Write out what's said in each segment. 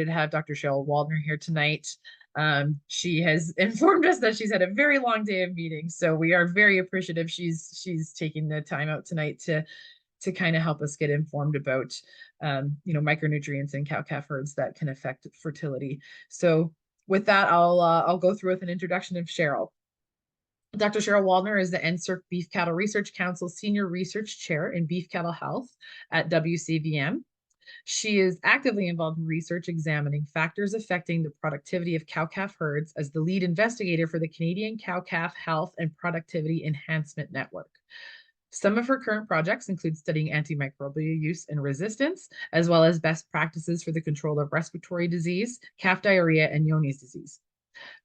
to have Dr. Cheryl Waldner here tonight. She has informed us that she's had a very long day of meetings, so we are very appreciative she's taking the time out tonight to kind of help us get informed about micronutrients in cow-calf herds that can affect fertility. So with that, I'll go through with an introduction of Cheryl. Dr. Cheryl Waldner is the NSERC Beef Cattle Research Council Senior Research Chair in Beef Cattle Health at WCVM. She is actively involved in research examining factors affecting the productivity of cow-calf herds as the lead investigator for the Canadian Cow-Calf Health and Productivity Enhancement Network. Some of her current projects include studying antimicrobial use and resistance, as well as best practices for the control of respiratory disease, calf diarrhea, and Johne's disease.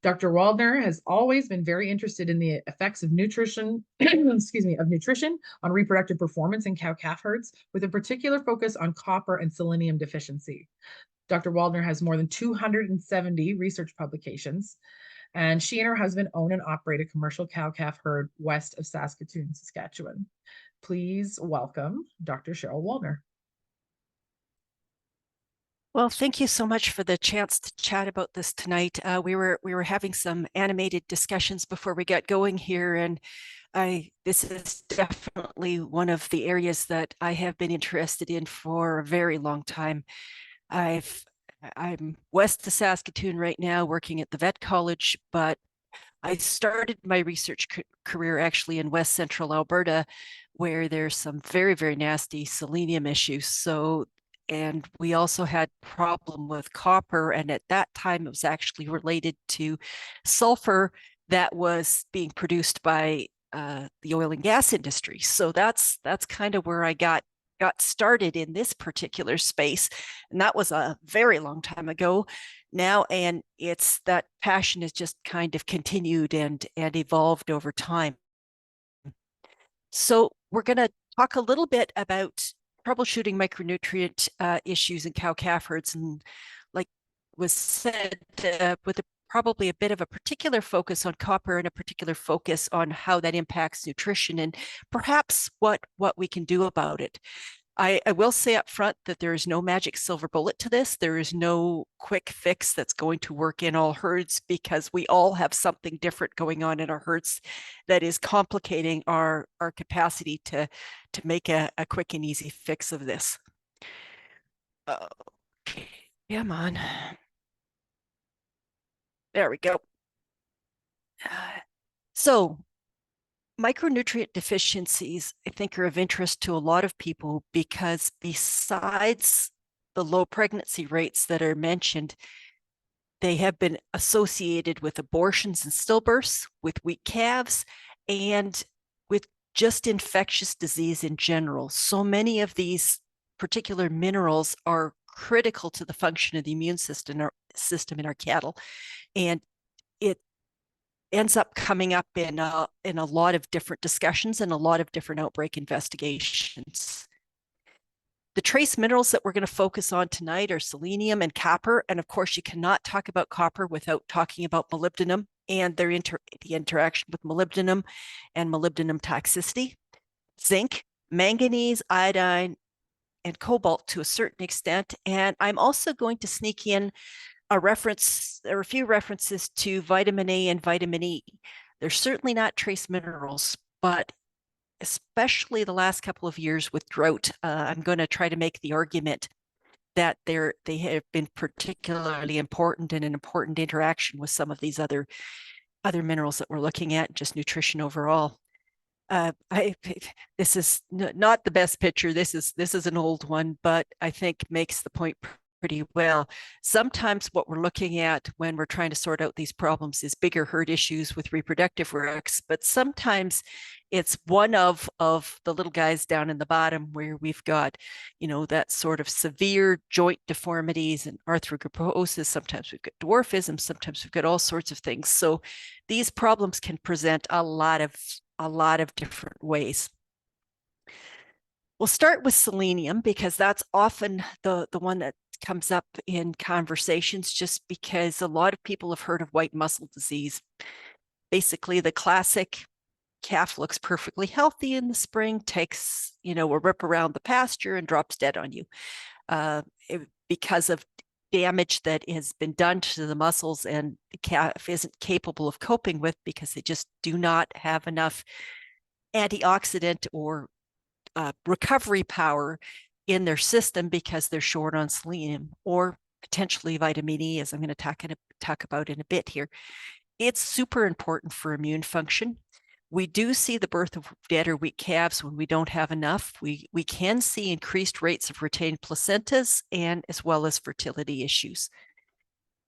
Dr. Waldner has always been very interested in the effects of nutrition, nutrition on reproductive performance in cow-calf herds, with a particular focus on copper and selenium deficiency. Dr. Waldner has more than 270 research publications, and she and her husband own and operate a commercial cow-calf herd west of Saskatoon, Saskatchewan. Please welcome Dr. Cheryl Waldner. Well, thank you so much for the chance to chat about this tonight. We were having some animated discussions before we got going here, and this is definitely one of the areas that I have been interested in for a very long time. I'm west of Saskatoon right now, working at the vet college, but I started my research career actually in West Central Alberta, where there's some very, very nasty selenium issues. And we also had problem with copper, and at that time it was actually related to sulfur that was being produced by the oil and gas industry. So that's kind of where I got started in this particular space, and that was a very long time ago now, and it's that passion has just kind of continued and evolved over time. So we're going to talk a little bit about troubleshooting micronutrient issues in cow-calf herds, and like was said, with probably a bit of a particular focus on copper and a particular focus on how that impacts nutrition and perhaps what we can do about it. I will say up front that there is no magic silver bullet to this. There is no quick fix that's going to work in all herds, because we all have something different going on in our herds that is complicating our capacity to make a quick and easy fix of this. Okay, come on. There we go. So micronutrient deficiencies, I think, are of interest to a lot of people, because besides the low pregnancy rates that are mentioned, they have been associated with abortions and stillbirths, with weak calves, and with just infectious disease in general. So many of these particular minerals are critical to the function of the immune system in our cattle, and it ends up coming up in a lot of different discussions and a lot of different outbreak investigations. The trace minerals that we're going to focus on tonight are selenium and copper, and of course you cannot talk about copper without talking about molybdenum and the interaction with molybdenum and molybdenum toxicity, zinc, manganese, iodine, and cobalt to a certain extent. And I'm also going to sneak in a few references to vitamin A and vitamin E. They're certainly not trace minerals, but especially the last couple of years with drought, I'm going to try to make the argument that they have been particularly important and an important interaction with some of these other minerals that we're looking at, just nutrition overall. This is not the best picture. This is an old one, but I think makes the point pretty well. Sometimes what we're looking at when we're trying to sort out these problems is bigger herd issues with reproductive risks, but sometimes it's one of the little guys down in the bottom where we've got, that sort of severe joint deformities and arthrogryposis. Sometimes we've got dwarfism, sometimes we've got all sorts of things. So these problems can present a lot of different ways. We'll start with selenium, because that's often the one that comes up in conversations, just because a lot of people have heard of white muscle disease. Basically, the classic calf looks perfectly healthy in the spring, takes, a rip around the pasture and drops dead on you because of damage that has been done to the muscles and the calf isn't capable of coping with because they just do not have enough antioxidant or recovery power in their system because they're short on selenium or potentially vitamin E, as I'm going to talk about in a bit here. It's super important for immune function. We do see the birth of dead or weak calves when we don't have enough. We can see increased rates of retained placentas and as well as fertility issues.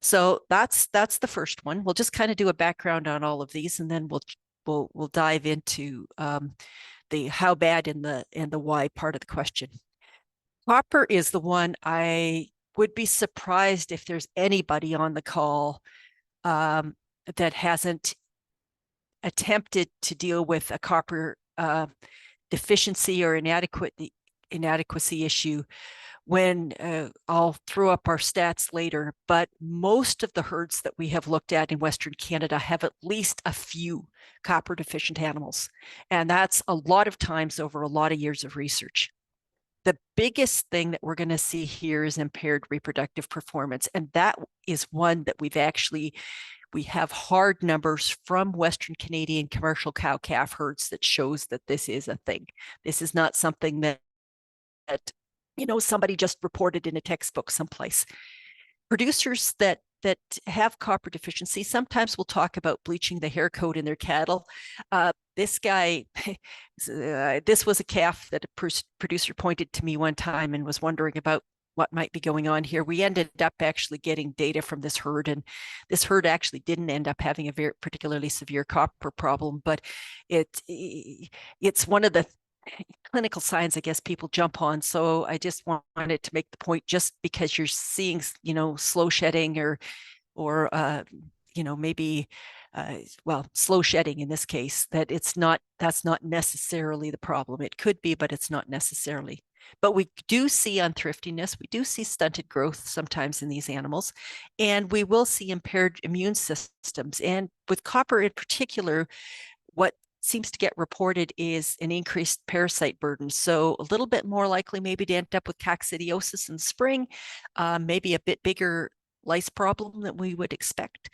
So that's the first one. We'll just kind of do a background on all of these, and then we'll dive into the how bad and the why part of the question. Copper is the one I would be surprised if there's anybody on the call that hasn't attempted to deal with a copper deficiency or inadequacy issue. When I'll throw up our stats later, but most of the herds that we have looked at in Western Canada have at least a few copper deficient animals. And that's a lot of times over a lot of years of research. The biggest thing that we're going to see here is impaired reproductive performance. And that is one that we have hard numbers from Western Canadian commercial cow-calf herds that shows that this is a thing. This is not something that somebody just reported in a textbook someplace. Producers that have copper deficiency sometimes will talk about bleaching the hair coat in their cattle. This guy, this was a calf that a producer pointed to me one time and was wondering about what might be going on here. We ended up actually getting data from this herd, and this herd actually didn't end up having a very particularly severe copper problem, but it's one of the clinical signs, I guess, people jump on. So I just wanted to make the point, just because you're seeing, slow shedding or maybe, slow shedding in this case, that's not necessarily the problem. It could be, but it's not necessarily. But we do see unthriftiness. We do see stunted growth sometimes in these animals, and we will see impaired immune systems. And with copper in particular, what seems to get reported is an increased parasite burden. So a little bit more likely maybe to end up with coccidiosis in spring, maybe a bit bigger lice problem than we would expect,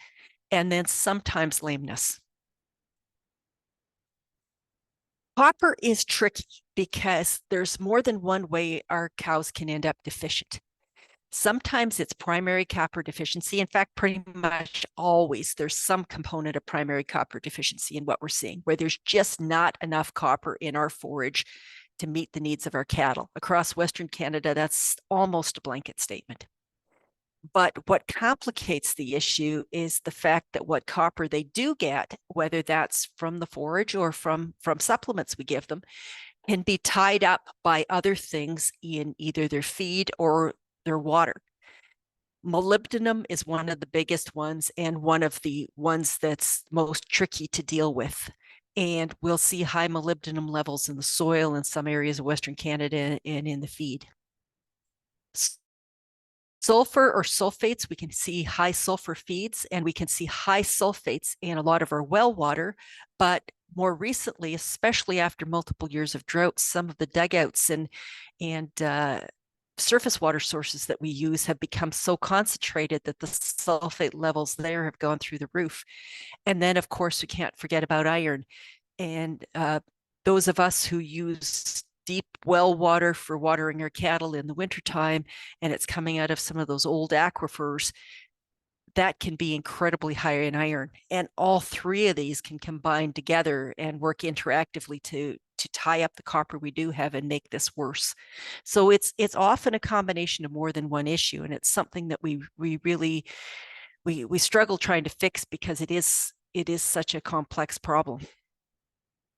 and then sometimes lameness. Copper is tricky because there's more than one way our cows can end up deficient. Sometimes it's primary copper deficiency. In fact, pretty much always there's some component of primary copper deficiency in what we're seeing, where there's just not enough copper in our forage to meet the needs of our cattle. Across Western Canada, that's almost a blanket statement. But what complicates the issue is the fact that what copper they do get, whether that's from the forage or from supplements we give them, can be tied up by other things in either their feed or their water. Molybdenum is one of the biggest ones and one of the ones that's most tricky to deal with. And we'll see high molybdenum levels in the soil in some areas of Western Canada and in the feed. Sulfur or sulfates, we can see high sulfur feeds, and we can see high sulfates in a lot of our well water. But more recently, especially after multiple years of drought, some of the dugouts and surface water sources that we use have become so concentrated that the sulfate levels there have gone through the roof. And then, of course, we can't forget about iron. And those of us who use deep well water for watering our cattle in the wintertime, and it's coming out of some of those old aquifers, that can be incredibly high in iron. And all three of these can combine together and work interactively to tie up the copper we do have and make this worse. So it's often a combination of more than one issue, and it's something that we really struggle trying to fix because it is such a complex problem.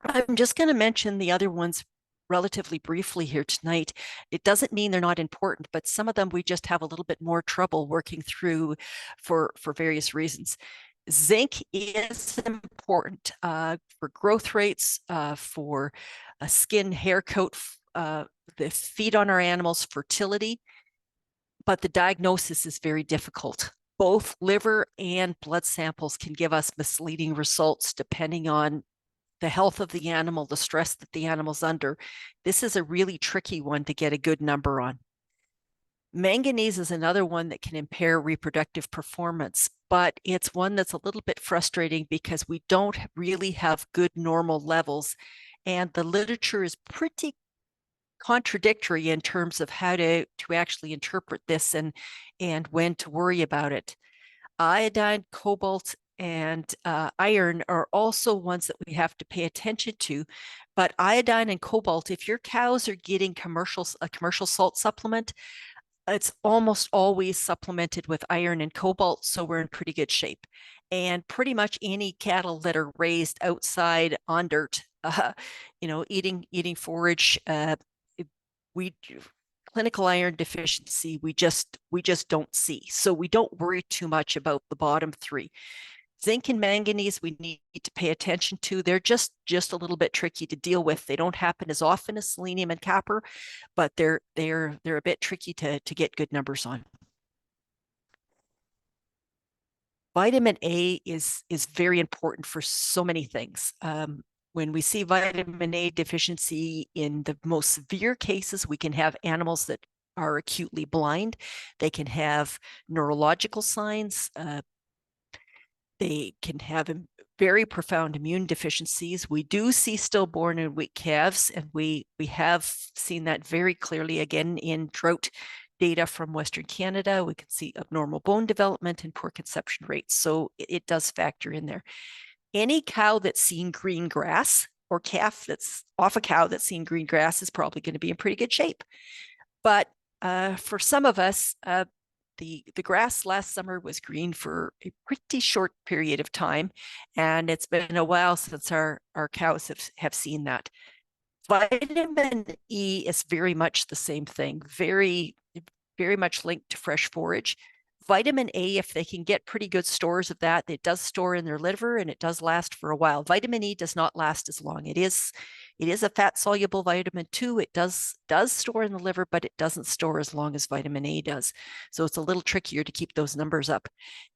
I'm just going to mention the other ones relatively briefly here tonight. It doesn't mean they're not important, but some of them we just have a little bit more trouble working through for various reasons. Zinc is important for growth rates, for skin, hair coat, the feed on our animals, fertility, but the diagnosis is very difficult. Both liver and blood samples can give us misleading results depending on the health of the animal, the stress that the animal's under. This is a really tricky one to get a good number on. Manganese is another one that can impair reproductive performance, but it's one that's a little bit frustrating because we don't really have good normal levels. And the literature is pretty contradictory in terms of how to actually interpret this and when to worry about it. Iodine, cobalt, and iron are also ones that we have to pay attention to. But iodine and cobalt, if your cows are getting a commercial salt supplement, it's almost always supplemented with iron and cobalt, so we're in pretty good shape. And pretty much any cattle that are raised outside on dirt, eating forage, we clinical iron deficiency we just don't see, so we don't worry too much about the bottom three. Zinc and manganese we need to pay attention to. They're just a little bit tricky to deal with. They don't happen as often as selenium and copper, but they're a bit tricky to get good numbers on. Vitamin A is very important for so many things. When we see vitamin A deficiency in the most severe cases, we can have animals that are acutely blind. They can have neurological signs. They can have very profound immune deficiencies. We do see stillborn and weak calves, and we have seen that very clearly again in drought data from Western Canada. We can see abnormal bone development and poor conception rates. So it does factor in there. Any cow that's seen green grass, or calf that's off a cow that's seen green grass, is probably going to be in pretty good shape. But for some of us, the grass last summer was green for a pretty short period of time, and it's been a while since our cows have seen that. Vitamin E is very much the same thing, very much linked to fresh forage. Vitamin A, if they can get pretty good stores of that, it does store in their liver and it does last for a while. Vitamin E does not last as long. It is a fat soluble vitamin too. It does store in the liver, but it doesn't store as long as vitamin A does. So it's a little trickier to keep those numbers up.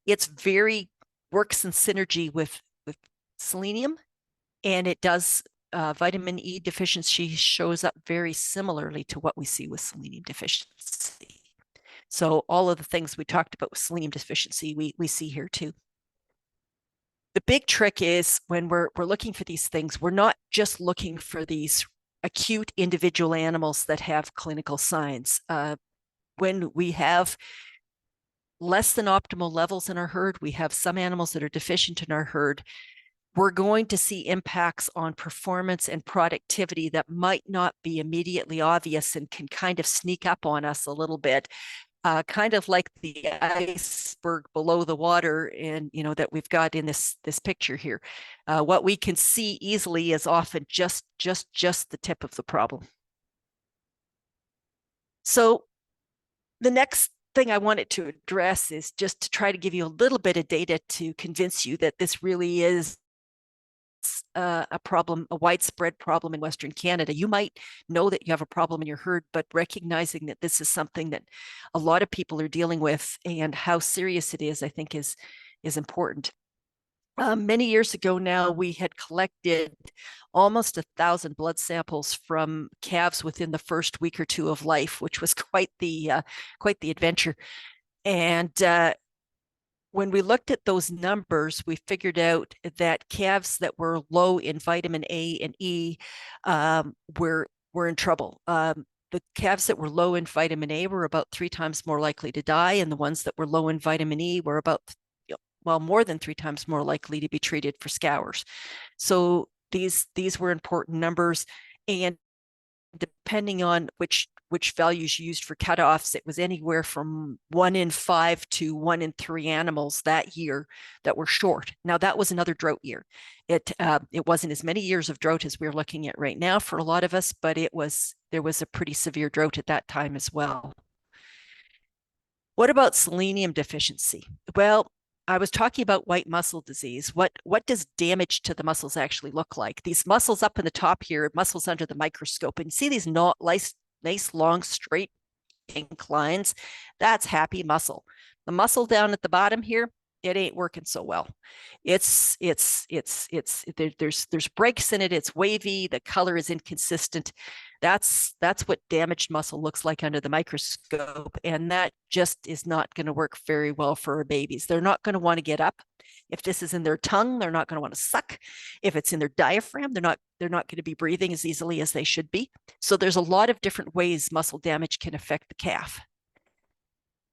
It's works in synergy with selenium, and it does vitamin E deficiency shows up very similarly to what we see with selenium deficiency. So all of the things we talked about with selenium deficiency, we see here too. The big trick is when we're looking for these things, we're not just looking for these acute individual animals that have clinical signs. When we have less than optimal levels in our herd, we have some animals that are deficient in our herd, we're going to see impacts on performance and productivity that might not be immediately obvious and can kind of sneak up on us a little bit. Kind of like the iceberg below the water, and that we've got in this picture here. What we can see easily is often just the tip of the problem. So the next thing I wanted to address is just to try to give you a little bit of data to convince you that this really is a problem, a widespread problem in Western Canada. You might know that you have a problem in your herd, but recognizing that this is something that a lot of people are dealing with and how serious it is, I think is important. Many years ago now, we had collected almost 1,000 blood samples from calves within the first week or two of life, which was quite the adventure. And when we looked at those numbers, we figured out that calves that were low in vitamin A and E were in trouble. The calves that were low in vitamin A were about 3 times more likely to die, and the ones that were low in vitamin E were about, more than 3 times more likely to be treated for scours. So these were important numbers, and depending on which values used for cutoffs, it was anywhere from 1 in 5 to 1 in 3 animals that year that were short. Now that was another drought year. It wasn't as many years of drought as we're looking at right now for a lot of us, but there was a pretty severe drought at that time as well. What about selenium deficiency? Well, I was talking about white muscle disease. What does damage to the muscles actually look like? These muscles up in the top here, muscles under the microscope, and you see these nice, long, straight inclines. That's happy muscle. The muscle down at the bottom here, it ain't working so well. There's breaks in it. It's wavy. The color is inconsistent. That's what damaged muscle looks like under the microscope. And that just is not going to work very well for our babies. They're not going to want to get up. If this is in their tongue, they're not going to want to suck. If it's in their diaphragm, they're not going to be breathing as easily as they should be. So there's a lot of different ways muscle damage can affect the calf.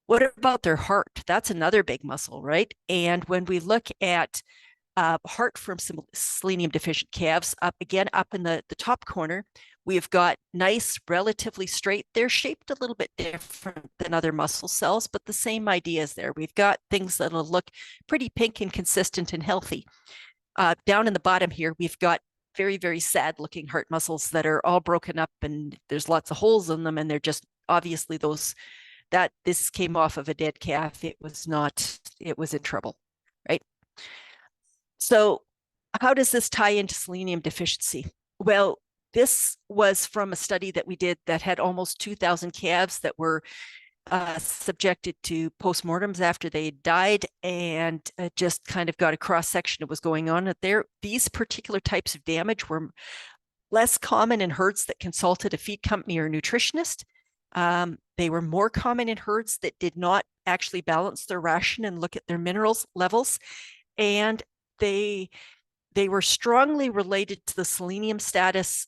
What about their heart? That's another big muscle, right? And when we look at heart from some selenium deficient calves, up in the top corner, we've got nice, relatively straight. They're shaped a little bit different than other muscle cells, but the same idea is there. We've got things that'll look pretty pink and consistent and healthy. Down in the bottom here, we've got very, very sad looking heart muscles that are all broken up and there's lots of holes in them. And they're just obviously this came off of a dead calf. It was in trouble, right? So how does this tie into selenium deficiency? Well, this was from a study that we did that had almost 2,000 calves that were subjected to postmortems after they died, and just kind of got a cross section of what was going on there. These particular types of damage were less common in herds that consulted a feed company or nutritionist. They were more common in herds that did not actually balance their ration and look at their minerals levels, and they were strongly related to the selenium status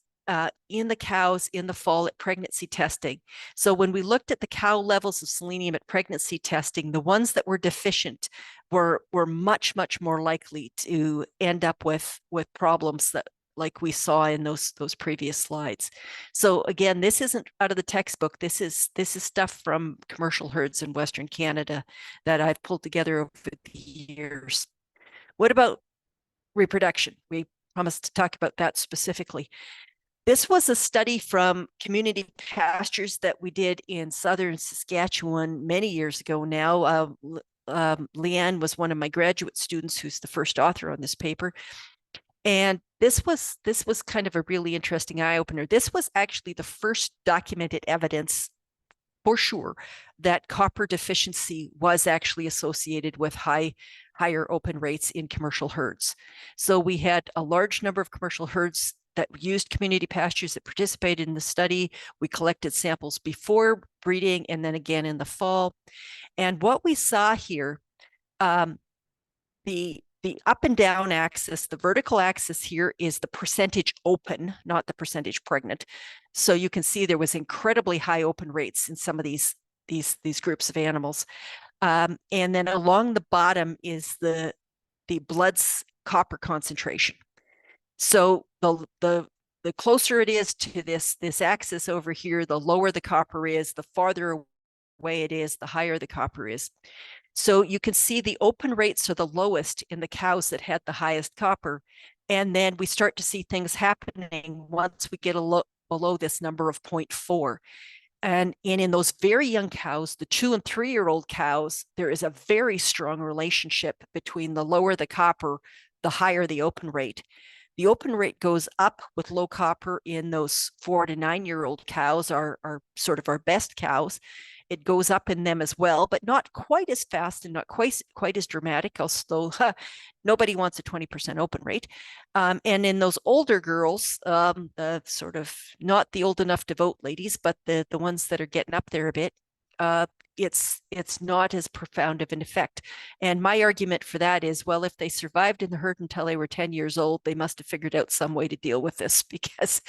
in the cows in the fall at pregnancy testing. So when we looked at the cow levels of selenium at pregnancy testing, the ones that were deficient were much, much more likely to end up with problems that like we saw in those previous slides. So again, this isn't out of the textbook. This is stuff from commercial herds in Western Canada that I've pulled together over the years. What about reproduction? We promised to talk about that specifically. This was a study from community pastures that we did in southern Saskatchewan many years ago now. Leanne was one of my graduate students who's the first author on this paper. And this was kind of a really interesting eye-opener. This was actually the first documented evidence for sure that copper deficiency was actually associated with higher open rates in commercial herds. So we had a large number of commercial herds that used community pastures that participated in the study. We collected samples before breeding and then again in the fall. And what we saw here, the up and down axis, the vertical axis here is the percentage open, not the percentage pregnant. So you can see there was incredibly high open rates in some of these groups of animals. And then along the bottom is the blood's copper concentration. So the closer it is to this axis over here, the lower the copper is, the farther away it is, the higher the copper is. So you can see the open rates are the lowest in the cows that had the highest copper. And then we start to see things happening once we get below this number of 0.4. And in those very young cows, the 2 and 3-year-old cows, there is a very strong relationship between the lower the copper, the higher the open rate. The open rate goes up with low copper in those 4 to 9-year-old cows, are sort of our best cows. It goes up in them as well, but not quite as fast and not quite as dramatic, although nobody wants a 20% open rate. And in those older girls, the sort of not the old enough to vote ladies, but the ones that are getting up there a bit, it's not as profound of an effect. And my argument for that is, well, if they survived in the herd until they were 10 years old, they must have figured out some way to deal with this, because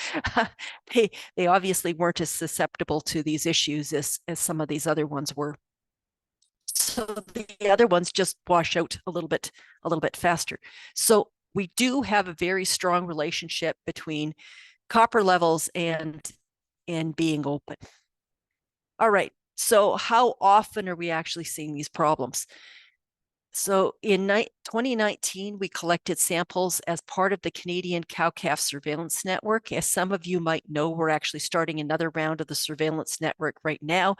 they obviously weren't as susceptible to these issues as some of these other ones were. So the other ones just wash out a little bit faster. So we do have a very strong relationship between copper levels and being open. All right. So how often are we actually seeing these problems? So in 2019, we collected samples as part of the Canadian Cow-Calf Surveillance Network. As some of you might know, we're actually starting another round of the surveillance network right now,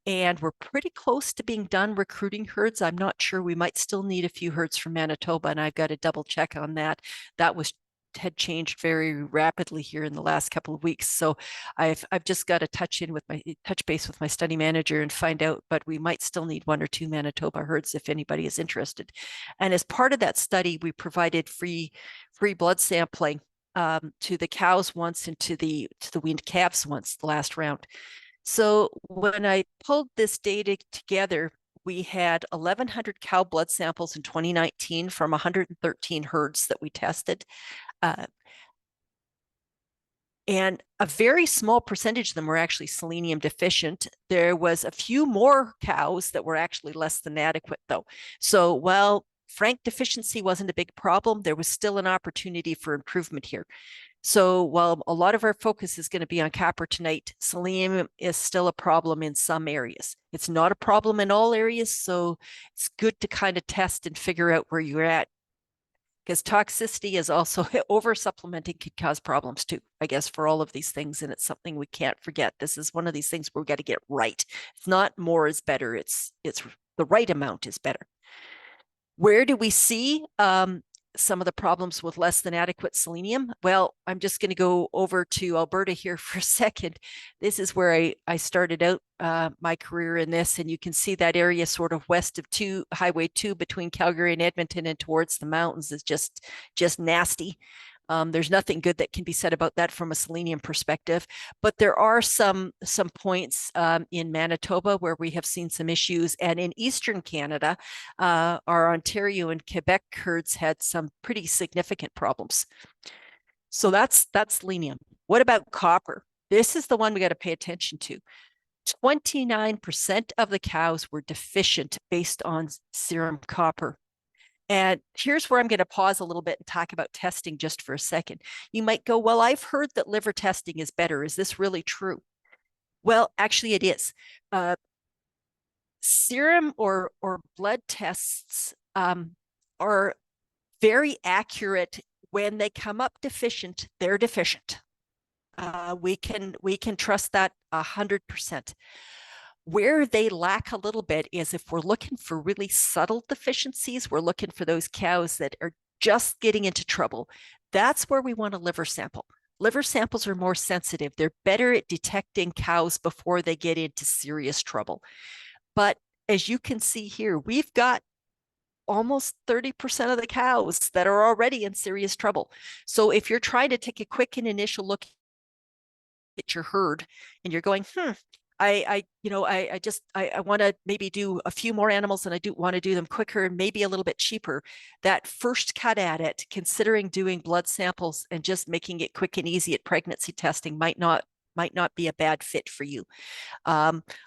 and we're pretty close to being done recruiting herds. I'm not sure, we might still need a few herds from Manitoba, and I've got to double check on that. That was had changed very rapidly here in the last couple of weeks. So I've just got to touch base with my study manager and find out, but we might still need 1 or 2 Manitoba herds if anybody is interested. And as part of that study, we provided free blood sampling to the cows once and to the weaned calves once the last round. So when I pulled this data together, we had 1,100 cow blood samples in 2019 from 113 herds that we tested. And a very small percentage of them were actually selenium deficient. There was a few more cows that were actually less than adequate, though. So while frank deficiency wasn't a big problem, there was still an opportunity for improvement here. So while a lot of our focus is going to be on copper tonight, selenium is still a problem in some areas. It's not a problem in all areas, so it's good to kind of test and figure out where you're at. Because toxicity is also over supplementing could cause problems too, I guess, for all of these things. And it's something we can't forget. This is one of these things where we got to get right. It's not more is better. It's the right amount is better. Where do we see some of the problems with less than adequate selenium? Well, I'm just going to go over to Alberta here for a second. This is where I started out my career in this, and you can see that area sort of west of Highway 2 between Calgary and Edmonton and towards the mountains is just nasty. There's nothing good that can be said about that from a selenium perspective, but there are some points in Manitoba where we have seen some issues, and in Eastern Canada, our Ontario and Quebec herds had some pretty significant problems. So that's selenium. What about copper? This is the one we got to pay attention to. 29% of the cows were deficient based on serum copper. And here's where I'm going to pause a little bit and talk about testing just for a second. You might go, well, I've heard that liver testing is better. Is this really true? Well, actually it is. Serum or blood tests are very accurate. When they come up deficient, they're deficient. We can trust that 100%. Where they lack a little bit is if we're looking for really subtle deficiencies, we're looking for those cows that are just getting into trouble. That's where we want a liver sample. Liver samples are more sensitive. They're better at detecting cows before they get into serious trouble. But as you can see here, we've got almost 30% of the cows that are already in serious trouble. So if you're trying to take a quick and initial look at your herd and you're going, I want to maybe do a few more animals and I do want to do them quicker and maybe a little bit cheaper. That first cut at it, considering doing blood samples and just making it quick and easy at pregnancy testing might not be a bad fit for you.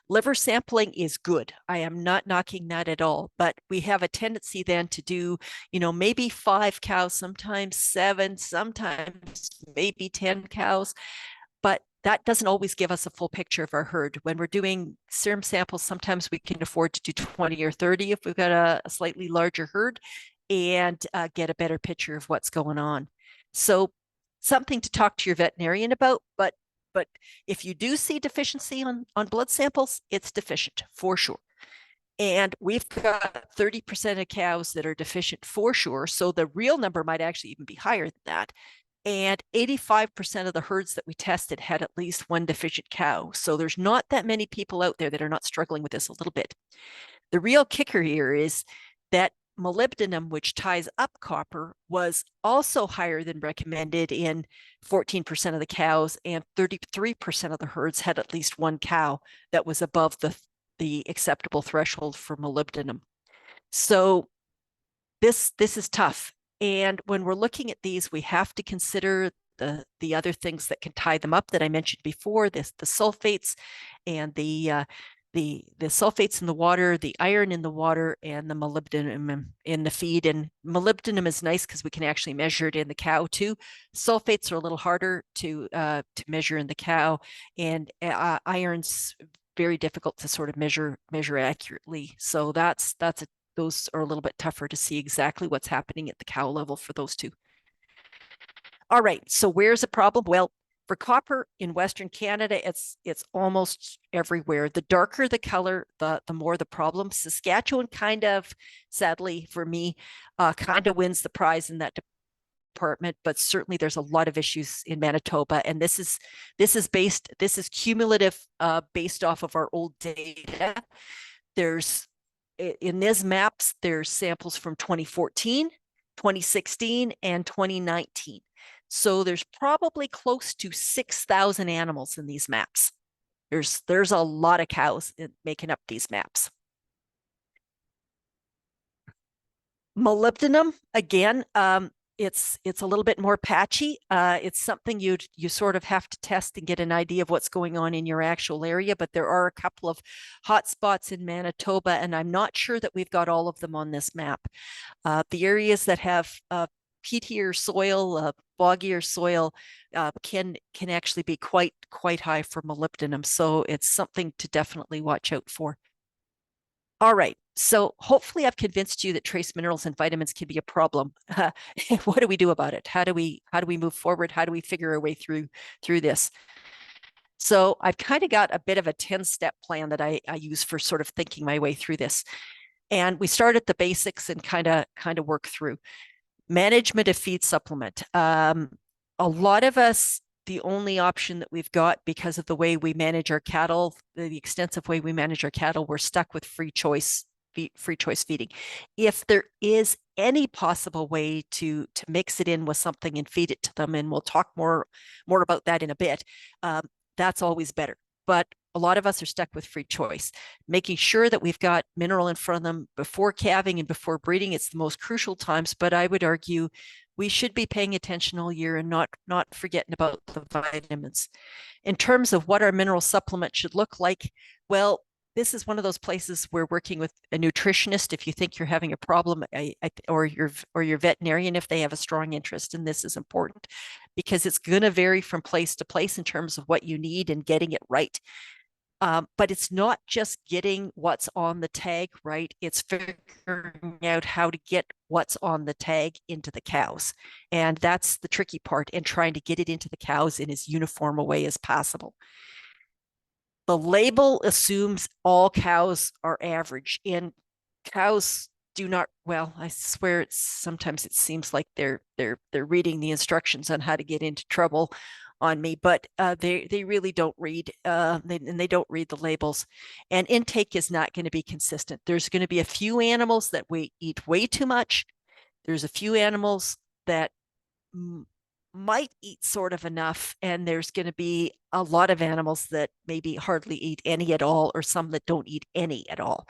Liver sampling is good. I am not knocking that at all, but we have a tendency then to do, maybe 5 cows, sometimes 7, sometimes maybe 10 cows, but that doesn't always give us a full picture of our herd. When we're doing serum samples, sometimes we can afford to do 20 or 30 if we've got a slightly larger herd and get a better picture of what's going on. So something to talk to your veterinarian about, but if you do see deficiency on blood samples, it's deficient for sure. And we've got 30% of cows that are deficient for sure. So the real number might actually even be higher than that. And 85% of the herds that we tested had at least one deficient cow. So there's not that many people out there that are not struggling with this a little bit. The real kicker here is that molybdenum, which ties up copper, was also higher than recommended in 14% of the cows, and 33% of the herds had at least one cow that was above the acceptable threshold for molybdenum. So this is tough. And when we're looking at these, we have to consider the other things that can tie them up that I mentioned before, the sulfates and the sulfates in the water, the iron in the water, and the molybdenum in the feed. And molybdenum is nice because we can actually measure it in the cow too. Sulfates are a little harder to measure in the cow, and iron's very difficult to sort of measure accurately. So those are a little bit tougher to see exactly what's happening at the cow level for those two. All right, so where's the problem? Well, for copper in Western Canada, it's almost everywhere. The darker the color, the more the problem. Saskatchewan kind of, sadly for me, kind of wins the prize in that department, but certainly there's a lot of issues in Manitoba, and this is cumulative, based off of our old data. There's in these maps, there's samples from 2014, 2016, and 2019. So there's probably close to 6,000 animals in these maps. There's a lot of cows making up these maps. Molybdenum, again, it's a little bit more patchy. It's something you sort of have to test and get an idea of what's going on in your actual area, but there are a couple of hot spots in Manitoba, and I'm not sure that we've got all of them on this map. The areas that have peatier soil, boggier soil, can actually be quite high for molybdenum. So it's something to definitely watch out for. All right. So hopefully I've convinced you that trace minerals and vitamins can be a problem. What do we do about it? How do we move forward? How do we figure our way through this? So I've kind of got a bit of a 10-step plan that I use for sort of thinking my way through this. And we start at the basics and kind of work through. Management of feed supplement. A lot of us, the only option that we've got because of the way we manage our cattle, the extensive way we manage our cattle, we're stuck with free choice feeding. If there is any possible way to mix it in with something and feed it to them, and we'll talk more about that in a bit, that's always better. But a lot of us are stuck with free choice. Making sure that we've got mineral in front of them before calving and before breeding, it's the most crucial times, but I would argue we should be paying attention all year and not forgetting about the vitamins. In terms of what our mineral supplement should look like, well, this is one of those places where working with a nutritionist, if you think you're having a problem, or your veterinarian, if they have a strong interest in this, is important, because it's going to vary from place to place in terms of what you need and getting it right. But it's not just getting what's on the tag right, it's figuring out how to get what's on the tag into the cows. And that's the tricky part, and trying to get it into the cows in as uniform a way as possible. The label assumes all cows are average, and cows do not, well, I swear sometimes it seems like they're reading the instructions on how to get into trouble on me, but they really don't read, and they don't read the labels. And intake is not going to be consistent. There's going to be a few animals that eat way too much. There's a few animals that might eat sort of enough, and there's going to be a lot of animals that maybe hardly eat any at all, or some that don't eat any at all.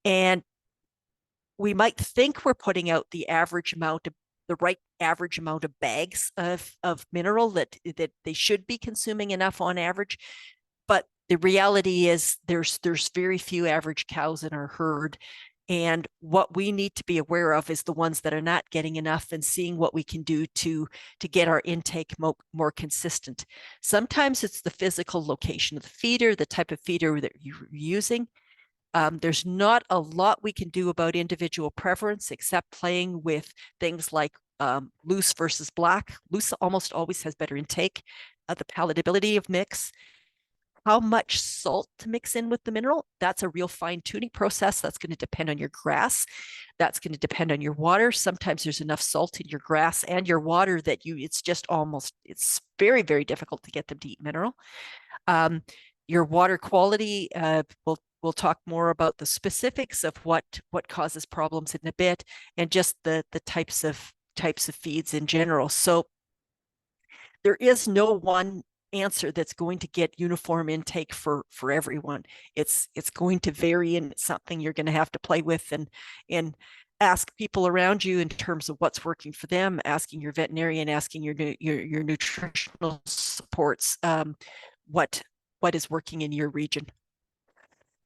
And we might think we're putting out the right average amount of bags of mineral that they should be consuming enough on average. But the reality is there's very few average cows in our herd. And what we need to be aware of is the ones that are not getting enough, and seeing what we can do to get our intake more consistent. Sometimes it's the physical location of the feeder, the type of feeder that you're using. There's not a lot we can do about individual preference, except playing with things like loose versus black. Loose almost always has better intake, the palatability of mix. How much salt to mix in with the mineral, that's a real fine tuning process. That's going to depend on your grass. That's going to depend on your water. Sometimes there's enough salt in your grass and your water that it's very, very difficult to get them to eat mineral. Your water quality, we'll talk more about the specifics of what causes problems in a bit, and just the types of feeds in general. So there is no one answer that's going to get uniform intake for everyone. It's going to vary, and it's something you're going to have to play with and ask people around you in terms of what's working for them, asking your veterinarian, asking your nutritional supports, what is working in your region.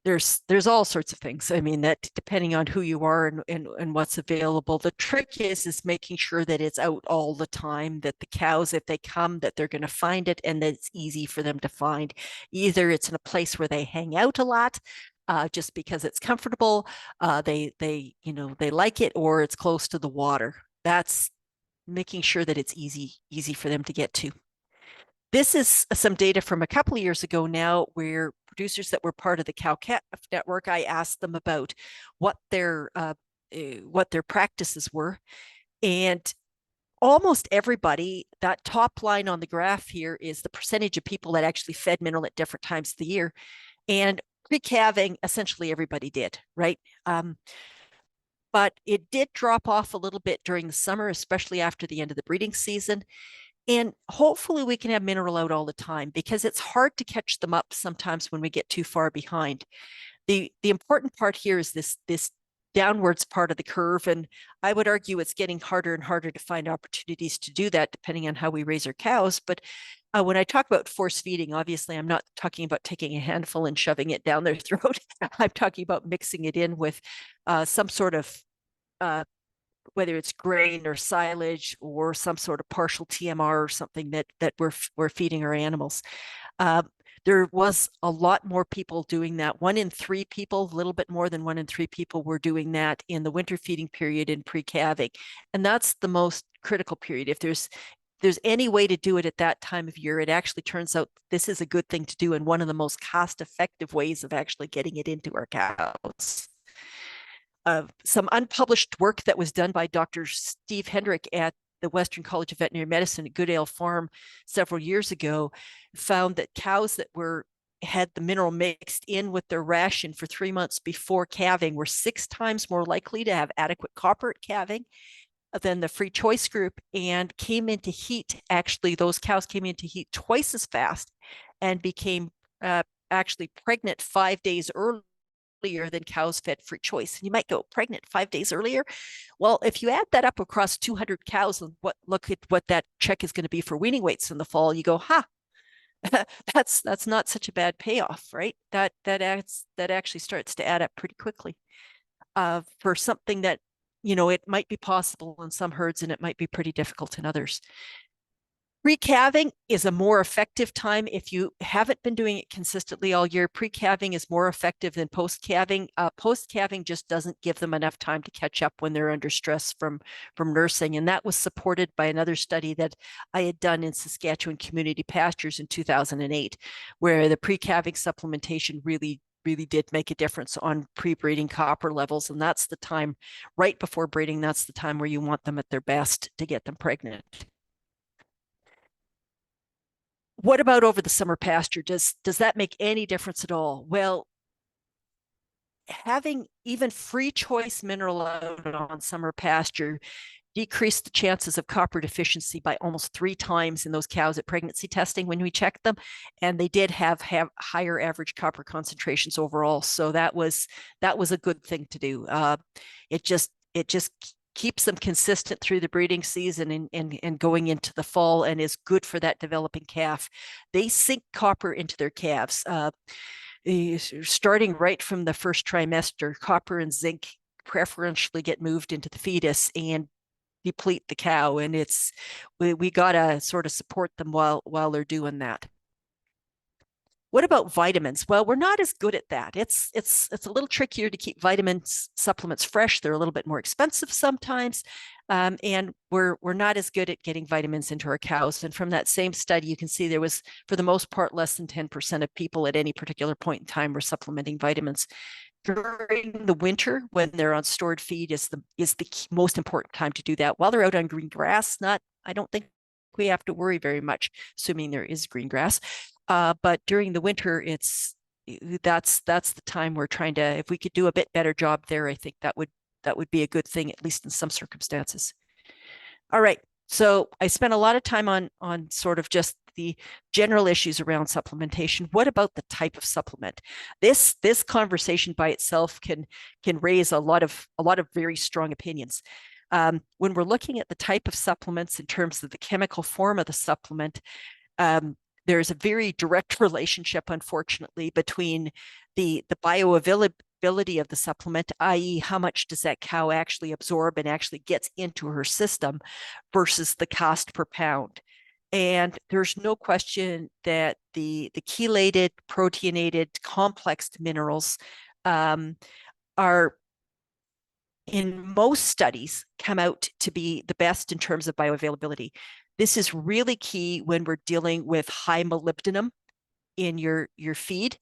There's all sorts of things. I mean, that depending on who you are and what's available. The trick is making sure that it's out all the time, that the cows, if they come, that they're going to find it, and that it's easy for them to find. Either it's in a place where they hang out a lot, just because it's comfortable, they like it, or it's close to the water. That's making sure that it's easy for them to get to. This is some data from a couple of years ago now, where producers that were part of the cow-calf network, I asked them about what their practices were, and almost everybody, that top line on the graph here is the percentage of people that actually fed mineral at different times of the year. And pre-calving, essentially everybody did, right? But it did drop off a little bit during the summer, especially after the end of the breeding season. And hopefully we can have mineral out all the time, because it's hard to catch them up sometimes when we get too far behind. The important part here is this downwards part of the curve, and I would argue it's getting harder and harder to find opportunities to do that depending on how we raise our cows. But when I talk about force feeding, obviously I'm not talking about taking a handful and shoving it down their throat. I'm talking about mixing it in with some sort of whether it's grain or silage or some sort of partial TMR or something that we're feeding our animals. There was a lot more people doing that. 1 in 3 people, a little bit more than 1 in 3 people were doing that in the winter feeding period in pre-calving. And that's the most critical period. If there's any way to do it at that time of year, it actually turns out this is a good thing to do and one of the most cost-effective ways of actually getting it into our cows. Some unpublished work that was done by Dr. Steve Hendrick at the Western College of Veterinary Medicine at Goodale Farm several years ago found that cows that had the mineral mixed in with their ration for 3 months before calving were 6 times more likely to have adequate copper at calving than the free choice group, and came into heat. Actually, those cows came into heat twice as fast and became actually pregnant 5 days earlier than cows fed free choice. And you might go, pregnant 5 days earlier? Well, if you add that up across 200 cows and look at what that check is going to be for weaning weights in the fall, you go, that's not such a bad payoff, right? That actually starts to add up pretty quickly for something that, it might be possible in some herds and it might be pretty difficult in others. Pre-calving is a more effective time if you haven't been doing it consistently all year. Pre-calving is more effective than post-calving. Post-calving just doesn't give them enough time to catch up when they're under stress from nursing. And that was supported by another study that I had done in Saskatchewan community pastures in 2008, where the pre-calving supplementation really did make a difference on pre-breeding copper levels. And that's the time right before breeding. That's the time where you want them at their best to get them pregnant. What about over the summer pasture? Does that make any difference at all? Well, having even free choice mineral out on summer pasture decreased the chances of copper deficiency by almost 3 times in those cows at pregnancy testing when we checked them, and they did have higher average copper concentrations overall. So that was a good thing to do. It just keeps them consistent through the breeding season and going into the fall, and is good for that developing calf. They sink copper into their calves. Starting right from the first trimester, copper and zinc preferentially get moved into the fetus and deplete the cow, and we gotta sort of support them while they're doing that. What about vitamins? Well, we're not as good at that. It's a little trickier to keep vitamins supplements fresh. They're a little bit more expensive sometimes, and we're not as good at getting vitamins into our cows. And from that same study, you can see there was, for the most part, less than 10% of people at any particular point in time were supplementing vitamins. During the winter, when they're on stored feed, is the most important time to do that. While they're out on green grass, I don't think we have to worry very much, assuming there is green grass. But during the winter, that's the time we're trying to, if we could do a bit better job there, I think that would be a good thing, at least in some circumstances. All right. So I spent a lot of time on sort of just the general issues around supplementation. What about the type of supplement? This conversation by itself can raise a lot of very strong opinions. When we're looking at the type of supplements in terms of the chemical form of the supplement, there's a very direct relationship, unfortunately, between the bioavailability of the supplement, i.e., how much does that cow actually absorb and actually gets into her system, versus the cost per pound. And there's no question that the chelated, proteinated, complexed minerals are, in most studies, come out to be the best in terms of bioavailability. This is really key when we're dealing with high molybdenum in your feed,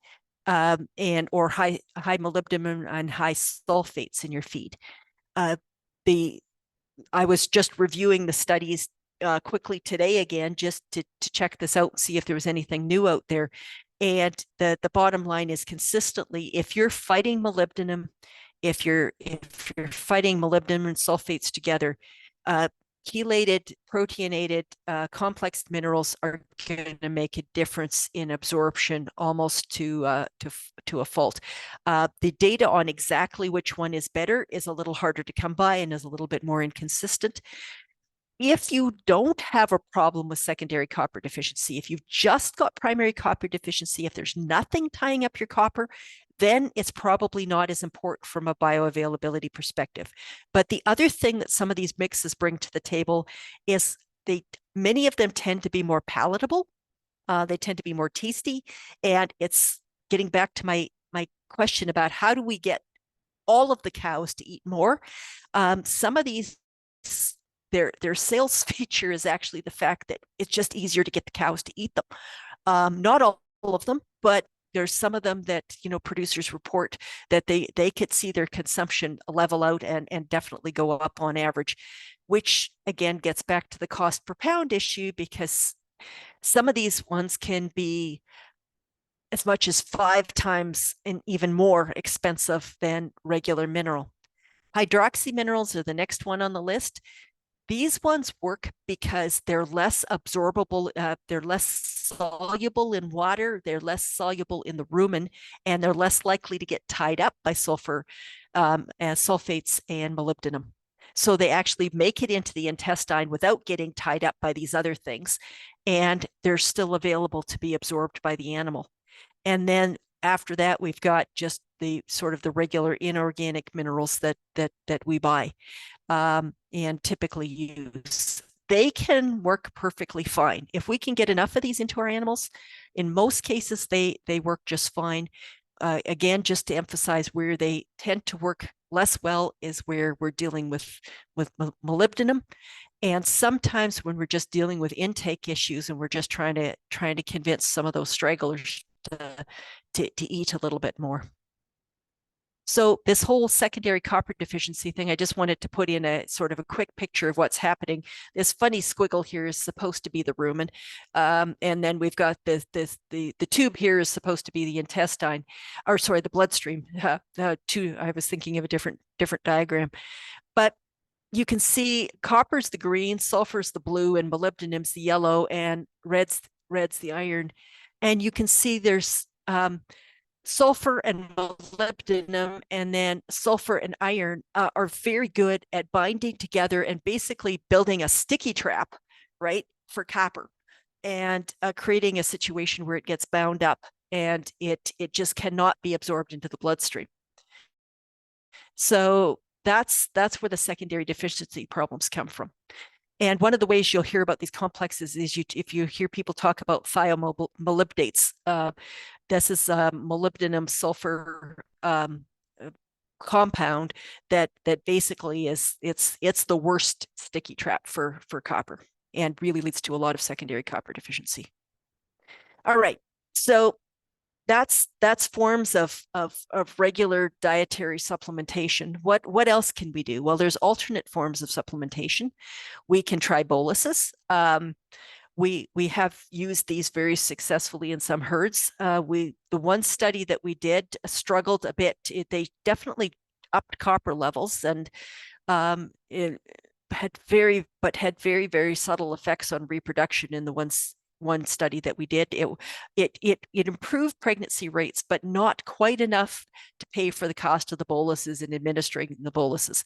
or high molybdenum and high sulfates in your feed. The I was just reviewing the studies quickly today again, just to check this out and see if there was anything new out there. And the bottom line is consistently, if you're fighting molybdenum, if you're fighting molybdenum and sulfates together, chelated, proteinated, complex minerals are going to make a difference in absorption almost to a fault. The data on exactly which one is better is a little harder to come by and is a little bit more inconsistent. If you don't have a problem with secondary copper deficiency, if you've just got primary copper deficiency, if there's nothing tying up your copper, then it's probably not as important from a bioavailability perspective. But the other thing that some of these mixes bring to the table is many of them tend to be more palatable. They tend to be more tasty. And it's getting back to my question about how do we get all of the cows to eat more? Some of these, their sales feature is actually the fact that it's just easier to get the cows to eat them. Not all of them, but there's some of them that producers report that they could see their consumption level out and definitely go up on average, which again gets back to the cost per pound issue, because some of these ones can be as much as 5 times and even more expensive than regular mineral. Hydroxy minerals are the next one on the list. These ones work because they're less absorbable, they're less soluble in water, they're less soluble in the rumen, and they're less likely to get tied up by sulfur, sulfates and molybdenum. So they actually make it into the intestine without getting tied up by these other things, and they're still available to be absorbed by the animal. And then after that, we've got just the sort of the regular inorganic minerals that we buy and typically use. They can work perfectly fine. If we can get enough of these into our animals, in most cases, they work just fine. Again, just to emphasize, where they tend to work less well is where we're dealing with molybdenum. And sometimes when we're just dealing with intake issues and we're just trying to convince some of those stragglers to eat a little bit more. So this whole secondary copper deficiency thing, I just wanted to put in a sort of a quick picture of what's happening. This funny squiggle here is supposed to be the rumen. And then we've got the tube here is supposed to be the intestine, or sorry, the bloodstream. I was thinking of a different diagram. But you can see copper's the green, sulfur's the blue, and molybdenum's the yellow, and red's the iron. And you can see there's sulfur and molybdenum, and then sulfur and iron are very good at binding together and basically building a sticky trap, right, for copper, and creating a situation where it gets bound up and it just cannot be absorbed into the bloodstream. So that's where the secondary deficiency problems come from. And one of the ways you'll hear about these complexes is if you hear people talk about thiomolybdates. This is a molybdenum sulfur compound that basically it's the worst sticky trap for copper and really leads to a lot of secondary copper deficiency. All right, so that's forms of regular dietary supplementation. What else can we do? Well, there's alternate forms of supplementation. We can try boluses. We have used these very successfully in some herds. The one study that we did struggled a bit. They definitely upped copper levels, and it had very very subtle effects on reproduction in the one study that we did. It improved pregnancy rates, but not quite enough to pay for the cost of the boluses and administering the boluses.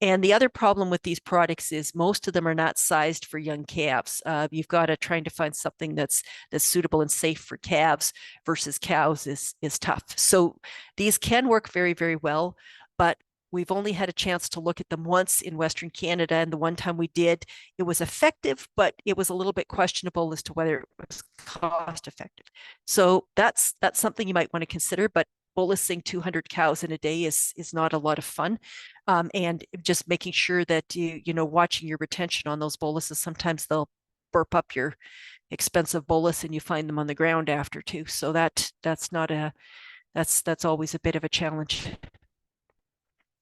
And the other problem with these products is most of them are not sized for young calves. You've got to trying to find something that's suitable and safe for calves versus cows is tough. So these can work very, very well, but we've only had a chance to look at them once in Western Canada, and the one time we did, it was effective, but it was a little bit questionable as to whether it was cost effective. So that's something you might want to consider, but bolusing 200 cows in a day is not a lot of fun. And just making sure that watching your retention on those boluses. Sometimes they'll burp up your expensive bolus and you find them on the ground after too. So that's always a bit of a challenge.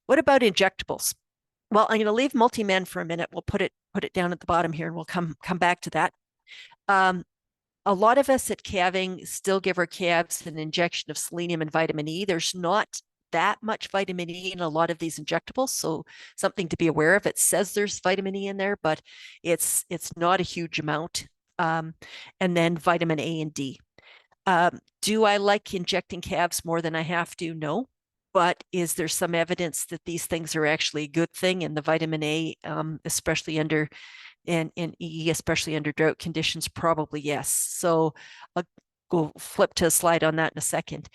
What about injectables? Well, I'm going to leave multi-men for a minute. We'll put it down at the bottom here, and we'll come back to that. A lot of us at calving still give our calves an injection of selenium and vitamin E. There's not that much vitamin E in a lot of these injectables, so something to be aware of. It says there's vitamin E in there, but it's not a huge amount. And then vitamin A and D. Do I like injecting calves more than I have to? No. But is there some evidence that these things are actually a good thing? And the vitamin A, especially under and E, especially under drought conditions, probably yes. So I'll go flip to a slide on that in a second.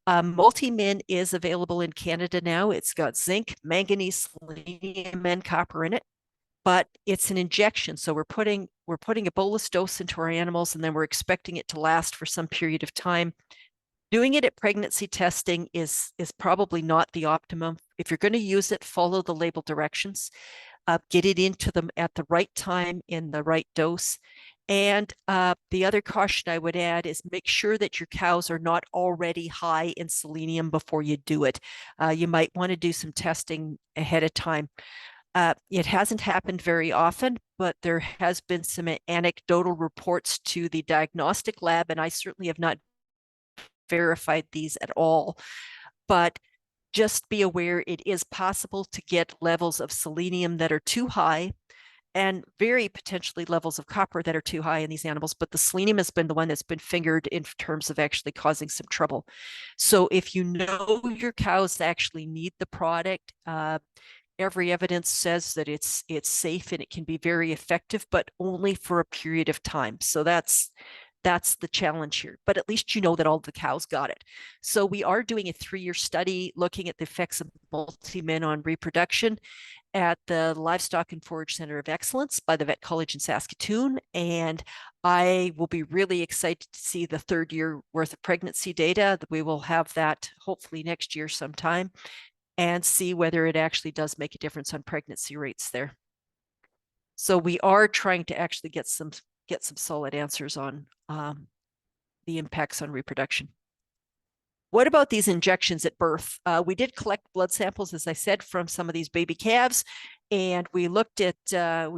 Multi-min is available in Canada now. It's got zinc, manganese, selenium, and copper in it, but it's an injection. So we're putting a bolus dose into our animals, and then we're expecting it to last for some period of time. Doing it at pregnancy testing is probably not the optimum. If you're going to use it, follow the label directions. Get it into them at the right time in the right dose. And the other caution I would add is make sure that your cows are not already high in selenium before you do it. You might want to do some testing ahead of time. It hasn't happened very often, but there has been some anecdotal reports to the diagnostic lab, and I certainly have not verified these at all. But just be aware it is possible to get levels of selenium that are too high, and very potentially levels of copper that are too high in these animals. But the selenium has been the one that's been fingered in terms of actually causing some trouble. So if you know your cows actually need the product, every evidence says that it's safe and it can be very effective, but only for a period of time. So that's the challenge here, but at least you know that all the cows got it. So we are doing a 3-year study looking at the effects of multi-min on reproduction at the Livestock and Forage Center of Excellence by the Vet College in Saskatoon. And I will be really excited to see the 3rd year worth of pregnancy data. We will have that hopefully next year sometime, and see whether it actually does make a difference on pregnancy rates there. So we are trying to actually get some solid answers on the impacts on reproduction. What about these injections at birth? We did collect blood samples, as I said, from some of these baby calves, and we looked at their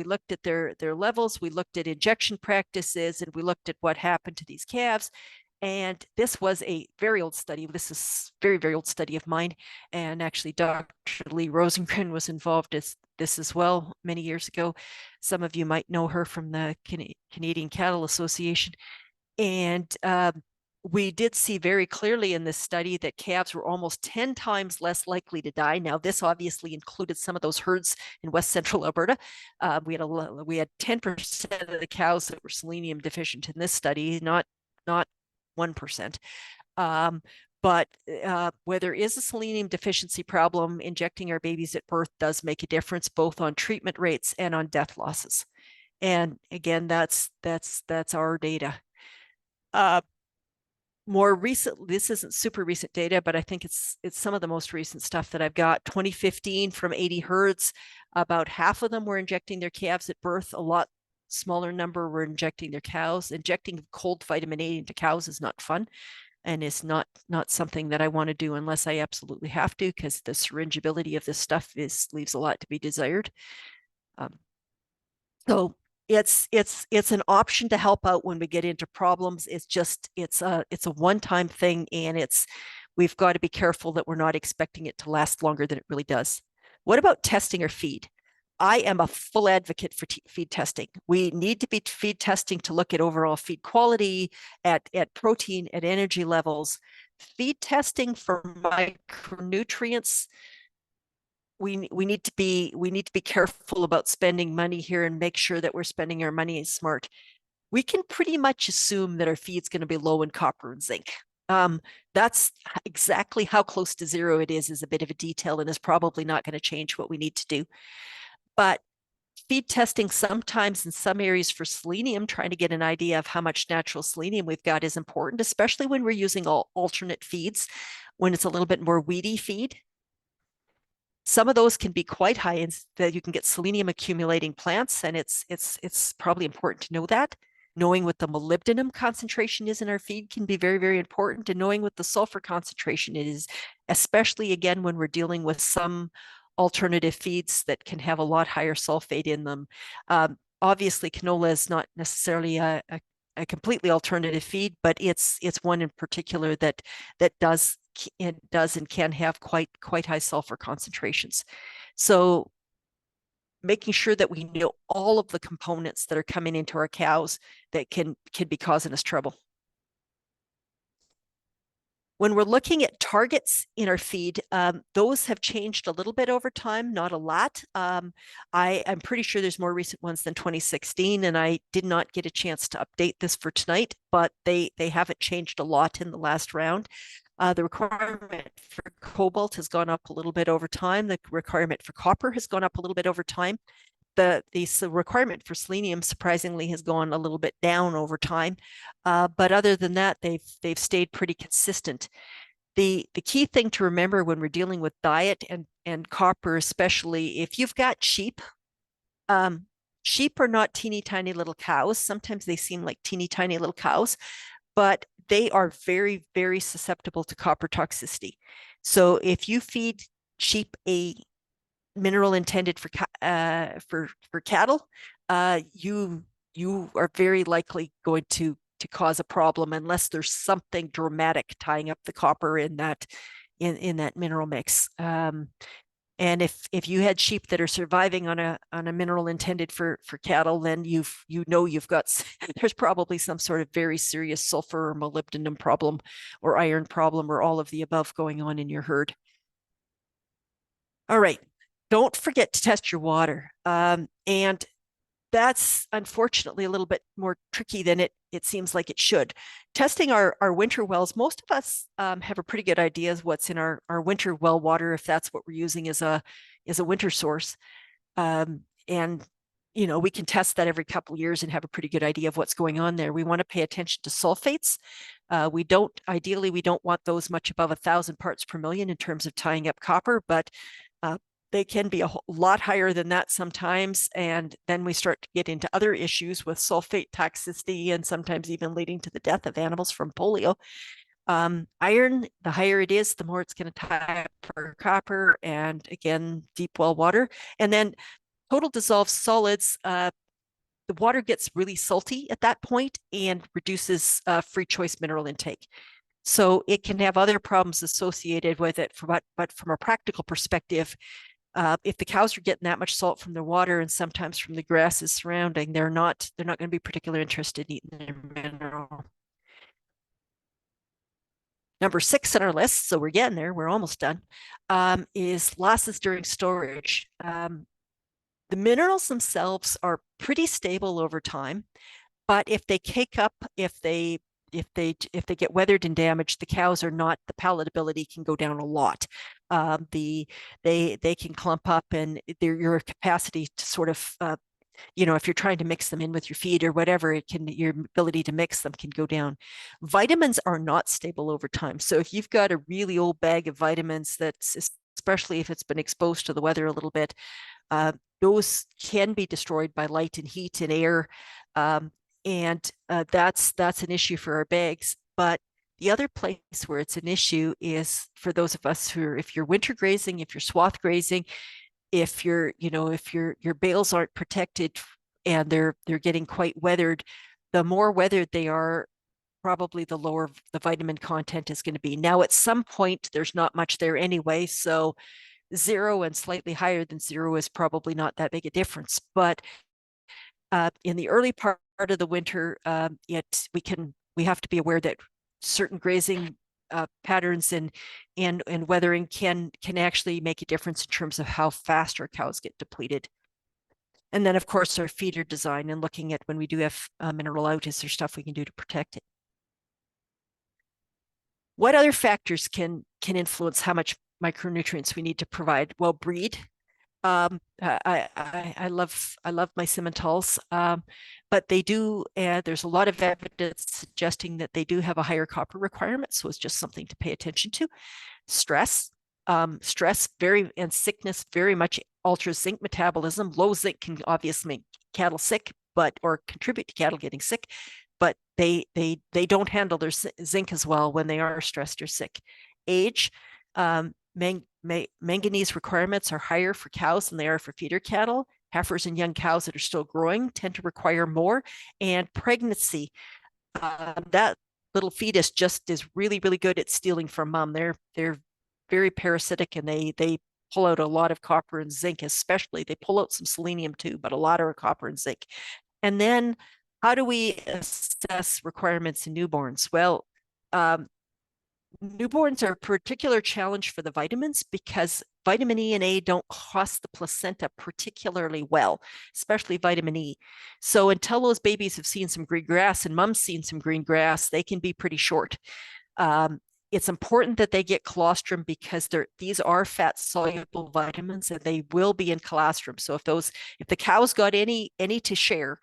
levels. We looked at injection practices, and we looked at what happened to these calves. And this was a very old study. This is very, very old study of mine. And actually, Dr. Lee Rosengren was involved in this as well many years ago. Some of you might know her from the Canadian Cattle Association. And we did see very clearly in this study that calves were almost 10 times less likely to die. Now, this obviously included some of those herds in West Central Alberta. We had 10% of the cows that were selenium deficient in this study, not 1%. But where there is a selenium deficiency problem, injecting our babies at birth does make a difference, both on treatment rates and on death losses. And again, that's our data. More recent, this isn't super recent data, but I think it's some of the most recent stuff that I've got. 2015 from 80 herds, about half of them were injecting their calves at birth. A lot smaller number were injecting their cows. Injecting cold vitamin A into cows is not fun, and it's not something that I want to do unless I absolutely have to, because the syringeability of this stuff leaves a lot to be desired. So it's an option to help out when we get into problems. It's a one-time thing, and we've got to be careful that we're not expecting it to last longer than it really does. What about testing or feed? I am a full advocate for feed testing. We need to be feed testing to look at overall feed quality, at protein, at energy levels. Feed testing for micronutrients, we need to be careful about spending money here and make sure that we're spending our money smart. We can pretty much assume that our feed's going to be low in copper and zinc. That's exactly how close to zero it is a bit of a detail, and is probably not going to change what we need to do. But feed testing sometimes in some areas for selenium, trying to get an idea of how much natural selenium we've got, is important, especially when we're using alternate feeds, when it's a little bit more weedy feed. Some of those can be quite high in that you can get selenium accumulating plants, and it's probably important to know that. Knowing what the molybdenum concentration is in our feed can be very, very important, and knowing what the sulfur concentration is, especially again when we're dealing with some alternative feeds that can have a lot higher sulfate in them. Obviously, canola is not necessarily a completely alternative feed, but it's one in particular that does and can have quite high sulfur concentrations. So making sure that we know all of the components that are coming into our cows that can be causing us trouble. When we're looking at targets in our feed, those have changed a little bit over time, not a lot. I'm pretty sure there's more recent ones than 2016, and I did not get a chance to update this for tonight, but they haven't changed a lot in the last round. The requirement for cobalt has gone up a little bit over time. The requirement for copper has gone up a little bit over time. The requirement for selenium surprisingly has gone a little bit down over time, but other than that, they've stayed pretty consistent. The key thing to remember when we're dealing with diet and copper, especially if you've got sheep, sheep are not teeny tiny little cows. Sometimes they seem like teeny tiny little cows, but they are very, very susceptible to copper toxicity. So if you feed sheep a mineral intended for cattle, you are very likely going to cause a problem unless there's something dramatic tying up the copper in that mineral mix. And if you had sheep that are surviving on a mineral intended for cattle, then you've got there's probably some sort of very serious sulfur or molybdenum problem or iron problem or all of the above going on in your herd. All right. Don't forget to test your water. And that's unfortunately a little bit more tricky than it seems like it should. Testing our winter wells, most of us have a pretty good idea of what's in our winter well water, if that's what we're using as a winter source. And we can test that every couple of years and have a pretty good idea of what's going on there. We want to pay attention to sulfates. Ideally, we don't want those much above 1,000 parts per million in terms of tying up copper, but they can be a lot higher than that sometimes. And then we start to get into other issues with sulfate toxicity and sometimes even leading to the death of animals from polio. Iron, the higher it is, the more it's going to tie up for copper and again, deep well water. And then total dissolved solids, the water gets really salty at that point and reduces free choice mineral intake. So it can have other problems associated with it, but from a practical perspective, if the cows are getting that much salt from their water and sometimes from the grasses surrounding, they're not going to be particularly interested in eating their mineral. Number 6 on our list, so we're getting there, we're almost done, is losses during storage. The minerals themselves are pretty stable over time, but if they cake up, if they get weathered and damaged, the cows are not, the palatability can go down a lot. They can clump up and your capacity to sort of, if you're trying to mix them in with your feed or whatever, your ability to mix them can go down. Vitamins are not stable over time. So if you've got a really old bag of vitamins that's, especially if it's been exposed to the weather a little bit, those can be destroyed by light and heat and air. And that's an issue for our bags. But the other place where it's an issue is for those of us if you're winter grazing, if you're swath grazing, if your bales aren't protected and they're getting quite weathered, the more weathered they are, probably the lower the vitamin content is going to be. Now, at some point, there's not much there anyway, so 0 and slightly higher than 0 is probably not that big a difference. But in the early part of the winter, we have to be aware that certain grazing patterns and weathering can actually make a difference in terms of how fast our cows get depleted. And then, of course, our feeder design and looking at when we do have mineral out, is there stuff we can do to protect it? What other factors can influence how much micronutrients we need to provide? Well, breed. I love my Simmentals, but they do. There's a lot of evidence suggesting that they do have a higher copper requirement, so it's just something to pay attention to. Stress, and sickness very much alters zinc metabolism. Low zinc can obviously make cattle sick, or contribute to cattle getting sick, but they don't handle their zinc as well when they are stressed or sick. Age. manganese requirements are higher for cows than they are for feeder cattle. Heifers and young cows that are still growing tend to require more. And pregnancy, that little fetus just is really, really good at stealing from mom. They're very parasitic, and they pull out a lot of copper and zinc, especially. They pull out some selenium too, but a lot of copper and zinc. And then how do we assess requirements in newborns? Well, newborns are a particular challenge for the vitamins because vitamin E and A don't cross the placenta particularly well, especially vitamin E. So until those babies have seen some green grass and mom's seen some green grass, they can be pretty short. It's important that they get colostrum because these are fat soluble vitamins and they will be in colostrum. So if the cow's got any to share,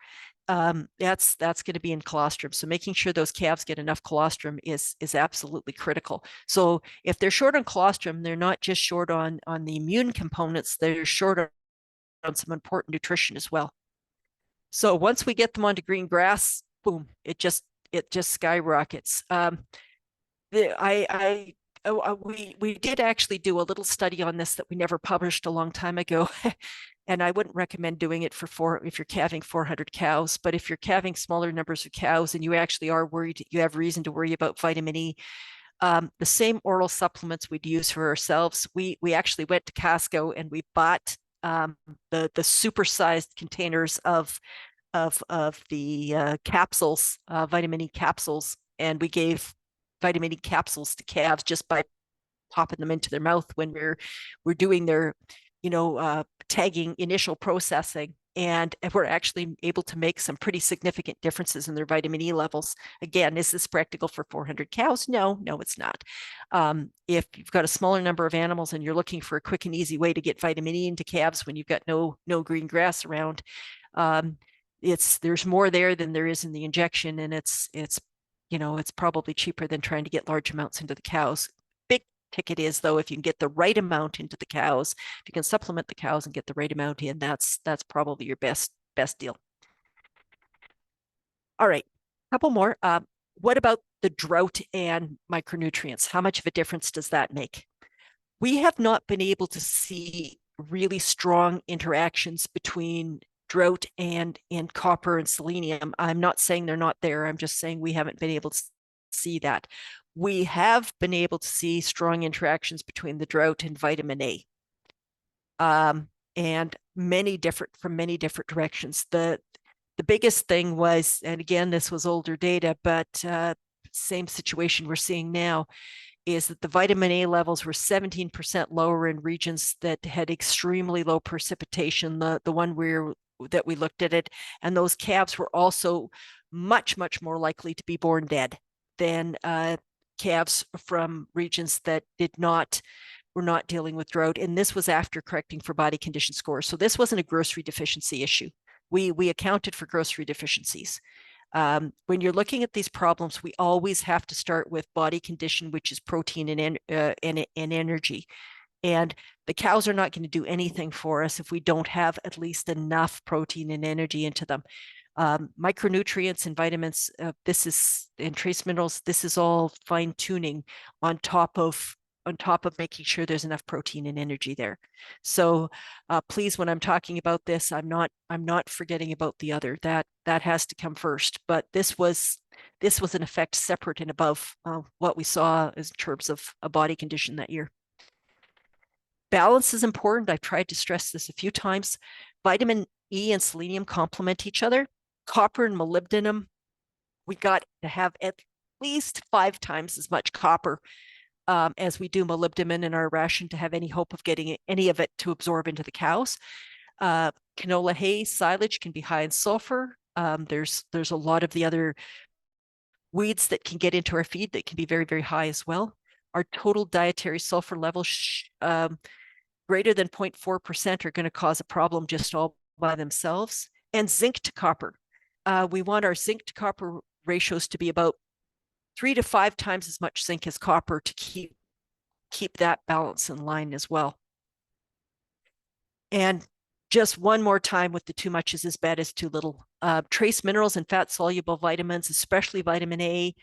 that's going to be in colostrum. So making sure those calves get enough colostrum is absolutely critical. So if they're short on colostrum, they're not just short on the immune components, they're short on some important nutrition as well. So once we get them onto green grass, boom, it just skyrockets. We did actually do a little study on this that we never published a long time ago. And I wouldn't recommend doing it if you're calving 400 cows, but if you're calving smaller numbers of cows and you actually are worried, you have reason to worry about vitamin E, the same oral supplements we'd use for ourselves, we actually went to Costco and we bought the supersized containers of the capsules, vitamin E capsules, and we gave vitamin E capsules to calves just by popping them into their mouth when we're doing their tagging initial processing, and we're actually able to make some pretty significant differences in their vitamin E levels. Again, is this practical for 400 cows? No, it's not. If you've got a smaller number of animals and you're looking for a quick and easy way to get vitamin E into calves when you've got no green grass around, there's more there than there is in the injection, and it's probably cheaper than trying to get large amounts into the cows. Big ticket is, though, if you can get the right amount into the cows, if you can supplement the cows and get the right amount in, that's probably your best deal. All right, a couple more. What about the drought and micronutrients? How much of a difference does that make? We have not been able to see really strong interactions between drought and copper and selenium. I'm not saying they're not there. I'm just saying we haven't been able to see that. We have been able to see strong interactions between the drought and vitamin A, and many different directions. The biggest thing was, and again, this was older data, but same situation we're seeing now, is that the vitamin A levels were 17% lower in regions that had extremely low precipitation, the one that we looked at it, and those calves were also much more likely to be born dead than calves from regions that were not dealing with drought. And this was after correcting for body condition scores. So this wasn't a grocery deficiency issue. We accounted for grocery deficiencies. When you're looking at these problems, we always have to start with body condition, which is protein and energy. And the cows are not going to do anything for us if we don't have at least enough protein and energy into them. Micronutrients and vitamins, and trace minerals, this is all fine tuning on top of making sure there's enough protein and energy there. So please, when I'm talking about this, I'm not forgetting about the other. That has to come first. But this was an effect separate and above what we saw in terms of a body condition that year. Balance is important. I've tried to stress this a few times. Vitamin E and selenium complement each other. Copper and molybdenum, we got to have at least 5 times as much copper as we do molybdenum in our ration to have any hope of getting any of it to absorb into the cows. Canola hay silage can be high in sulfur. There's a lot of the other weeds that can get into our feed that can be very, very high as well. Our total dietary sulfur levels greater than 0.4% are going to cause a problem just all by themselves. And zinc to copper. We want our zinc to copper ratios to be about 3 to 5 times as much zinc as copper to keep that balance in line as well. And just one more time with the too much is as bad as too little. Trace minerals and fat soluble vitamins, especially vitamin A,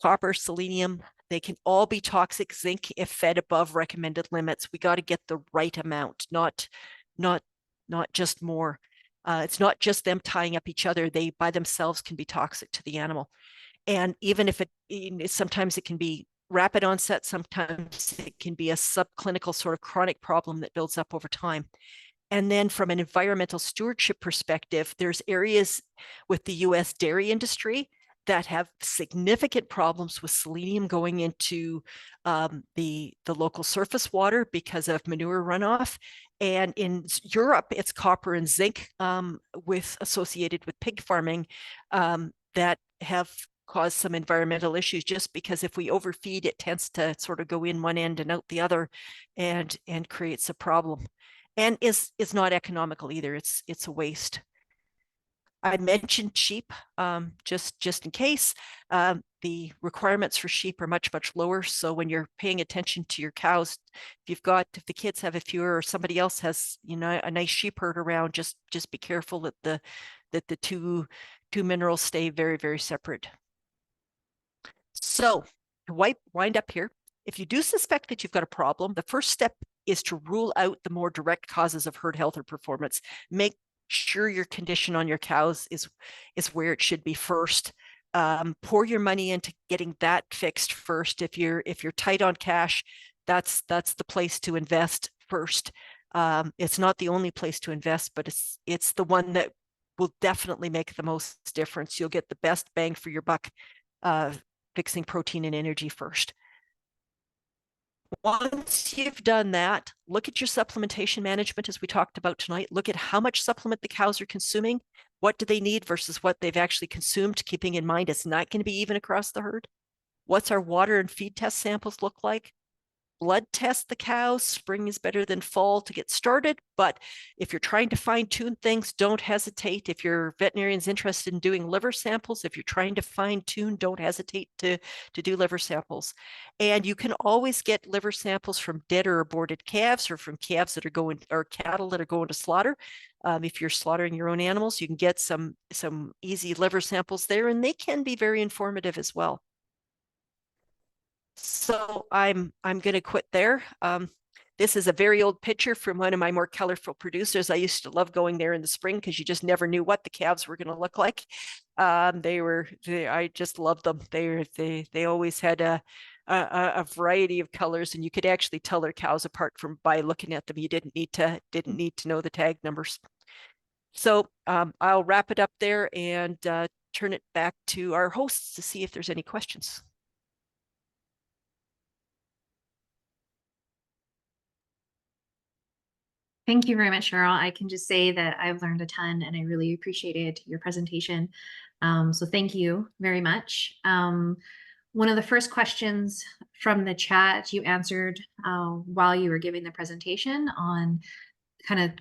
copper, selenium, They can all be toxic. Zinc, if fed above recommended limits, we got to get the right amount, not just more. It's not just them tying up each other. They by themselves can be toxic to the animal. And even if sometimes it can be rapid onset, sometimes it can be a subclinical sort of chronic problem that builds up over time. And then from an environmental stewardship perspective, there's areas with the US dairy industry that have significant problems with selenium going into the local surface water because of manure runoff. And in Europe, it's copper and zinc associated with pig farming that have caused some environmental issues, just because if we overfeed, it tends to sort of go in one end and out the other and creates a problem. And is not economical either. It's a waste. I mentioned sheep just in case. The requirements for sheep are much lower. So when you're paying attention to your cows, if the kids have a fewer or somebody else has a nice sheep herd around, just be careful that the two minerals stay very separate. So to wind up here, if you do suspect that you've got a problem, the first step is to rule out the more direct causes of herd health or performance. Make sure your condition on your cows is where it should be first. Pour your money into getting that fixed first. If you're tight on cash, that's the place to invest first. It's not the only place to invest, but it's the one that will definitely make the most difference. You'll get the best bang for your buck fixing protein and energy first. Once you've done that, look at your supplementation management, as we talked about tonight. Look at how much supplement the cows are consuming. What do they need versus what they've actually consumed, keeping in mind it's not going to be even across the herd. What's our water and feed test samples look like? Blood test the cows. Spring is better than fall to get started, but if you're trying to fine-tune things, don't hesitate. If your veterinarian's interested in doing liver samples, if you're trying to fine-tune, don't hesitate to do liver samples. And you can always get liver samples from dead or aborted calves, or from calves that are going, or cattle that are going to slaughter. If you're slaughtering your own animals, you can get some easy liver samples there, and they can be very informative as well. So I'm going to quit there. This is a very old picture from one of my more colorful producers. I used to love going there in the spring because you just never knew what the calves were going to look like. I just loved them. They always had a variety of colors, and you could actually tell their cows apart by looking at them. You didn't need to know the tag numbers. So I'll wrap it up there and turn it back to our hosts to see if there's any questions. Thank you very much, Cheryl. I can just say that I've learned a ton and I really appreciated your presentation. So thank you very much. One of the first questions from the chat you answered while you were giving the presentation on kind of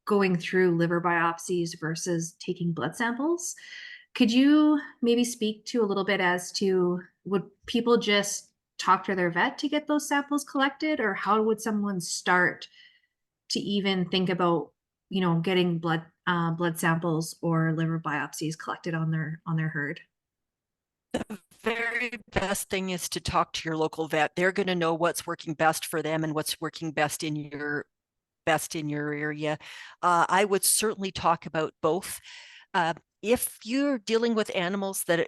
going through liver biopsies versus taking blood samples. Could you maybe speak to a little bit as to, would people just talk to their vet to get those samples collected, or how would someone start to even think about, getting blood samples or liver biopsies collected on their herd? The very best thing is to talk to your local vet. They're going to know what's working best for them and what's working best in your area. I would certainly talk about both. If you're dealing with animals that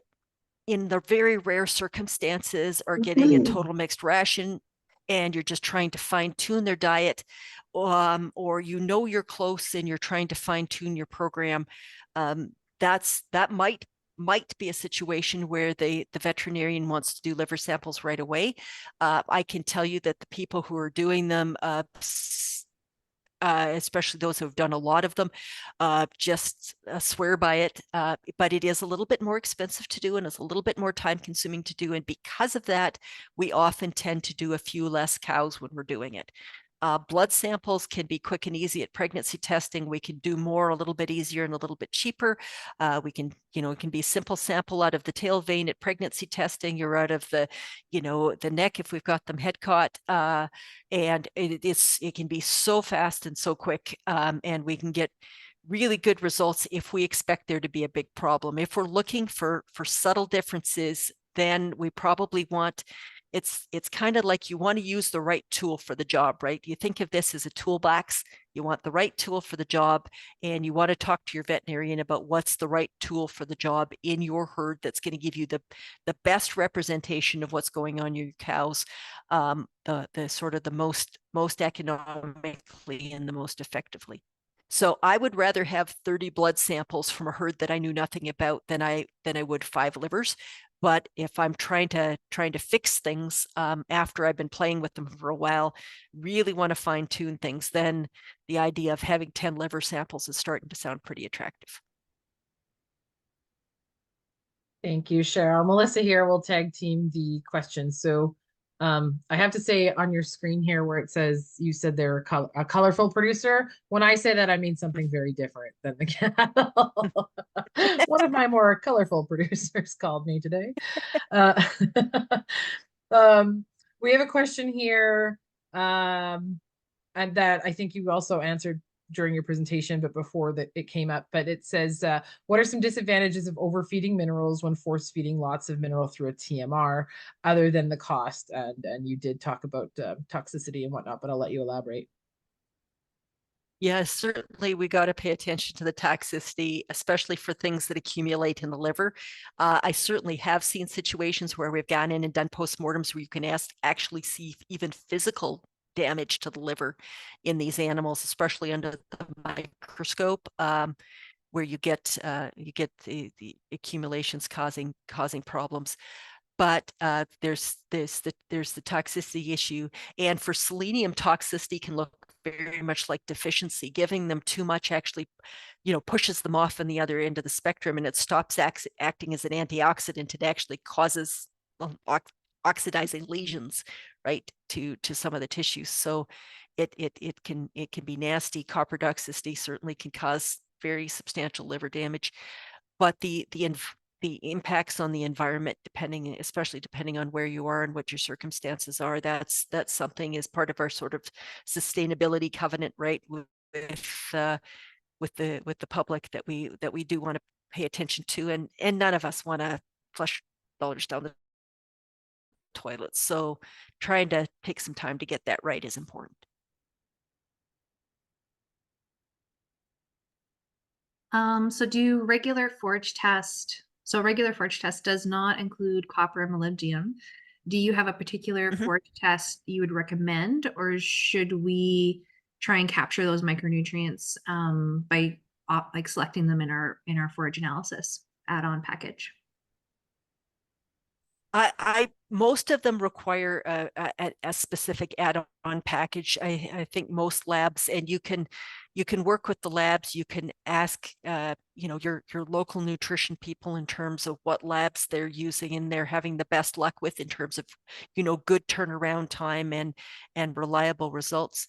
in the very rare circumstances are getting a total mixed ration and you're just trying to fine tune their diet, or you're close and you're trying to fine tune your program, that might be a situation where the veterinarian wants to do liver samples right away. I can tell you that the people who are doing them, especially those who have done a lot of them, just swear by it. But it is a little bit more expensive to do, and it's a little bit more time consuming to do. And because of that, we often tend to do a few less cows when we're doing it. Blood samples can be quick and easy at pregnancy testing. We can do more a little bit easier and a little bit cheaper. We can, it can be simple sample out of the tail vein at pregnancy testing. You're out of the, the neck if we've got them head caught. And it can be so fast and so quick. And we can get really good results if we expect there to be a big problem. If we're looking for subtle differences, then we probably want it's kind of like you want to use the right tool for the job, right? You think of this as a toolbox. You want the right tool for the job, and you want to talk to your veterinarian about what's the right tool for the job in your herd that's going to give you the best representation of what's going on in your cows, the sort of the most economically and the most effectively. So I would rather have 30 blood samples from a herd that I knew nothing about than I would 5 livers. But if I'm trying to fix things after I've been playing with them for a while, really want to fine tune things, then the idea of having 10 liver samples is starting to sound pretty attractive. Thank you, Cheryl. Melissa here will tag team the questions. So I have to say on your screen here where it says you said they're a colorful producer. When I say that, I mean something very different than the cattle. One of my more colorful producers called me today. Uh, we have a question here, and that I think you also answered during your presentation, but before that it came up. But it says, what are some disadvantages of overfeeding minerals when force feeding lots of mineral through a TMR, other than the cost? And you did talk about toxicity and whatnot, but I'll let you elaborate. Yeah, certainly we got to pay attention to the toxicity, especially for things that accumulate in the liver. I certainly have seen situations where we've gone in and done postmortems where you can actually see even physical damage to the liver in these animals, especially under the microscope, where you get the accumulations causing problems. But there's the toxicity issue, and for selenium, toxicity can look very much like deficiency. Giving them too much actually, pushes them off on the other end of the spectrum, and it stops acting as an antioxidant. It actually causes oxidizing lesions, right, to some of the tissues. So it can be nasty. Copper toxicity certainly can cause very substantial liver damage, but the impacts on the environment, especially depending on where you are and what your circumstances are, that's something as part of our sort of sustainability covenant, right, with the public that we do want to pay attention to, and none of us want to flush dollars down the toilet. So trying to take some time to get that right is important. So do regular forage test. So regular forage test does not include copper and molybdenum. Do you have a particular forage test you would recommend, or should we try and capture those micronutrients by like selecting them in our forage analysis add-on package? I most of them require a specific add-on package. I think most labs, and you can work with the labs. You can ask your local nutrition people in terms of what labs they're using and they're having the best luck with in terms of good turnaround time and reliable results.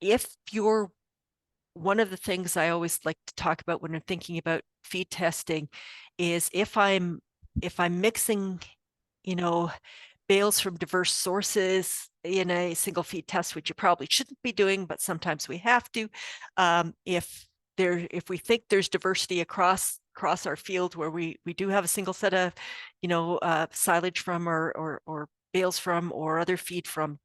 If you're One of the things I always like to talk about when I'm thinking about feed testing is if I'm mixing, bales from diverse sources in a single feed test, which you probably shouldn't be doing, but sometimes we have to. If we think there's diversity across our field where we do have a single set of, silage from or bales from or other feed from,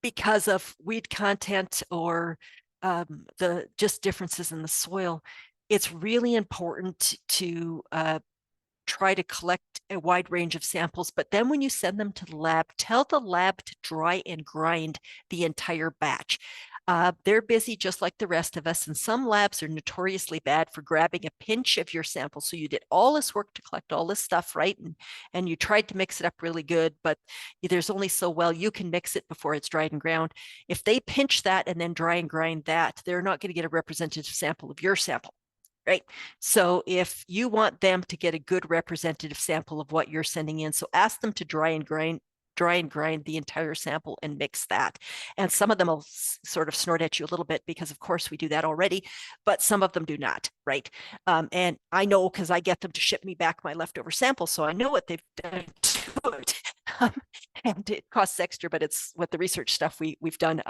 because of weed content or the just differences in the soil, it's really important to try to collect a wide range of samples. But then when you send them to the lab, tell the lab to dry and grind the entire batch. They're busy just like the rest of us, and some labs are notoriously bad for grabbing a pinch of your sample. So you did all this work to collect all this stuff, right? And you tried to mix it up really good, but there's only so well you can mix it before it's dried and ground. If they pinch that and then dry and grind that, they're not going to get a representative sample of your sample. Right. So if you want them to get a good representative sample of what you're sending in, so ask them to dry and grind the entire sample and mix that. And some of them will sort of snort at you a little bit because of course we do that already, but some of them do not, right? And I know because I get them to ship me back my leftover sample, so I know what they've done to it. and it costs extra, but it's what the research stuff we've done.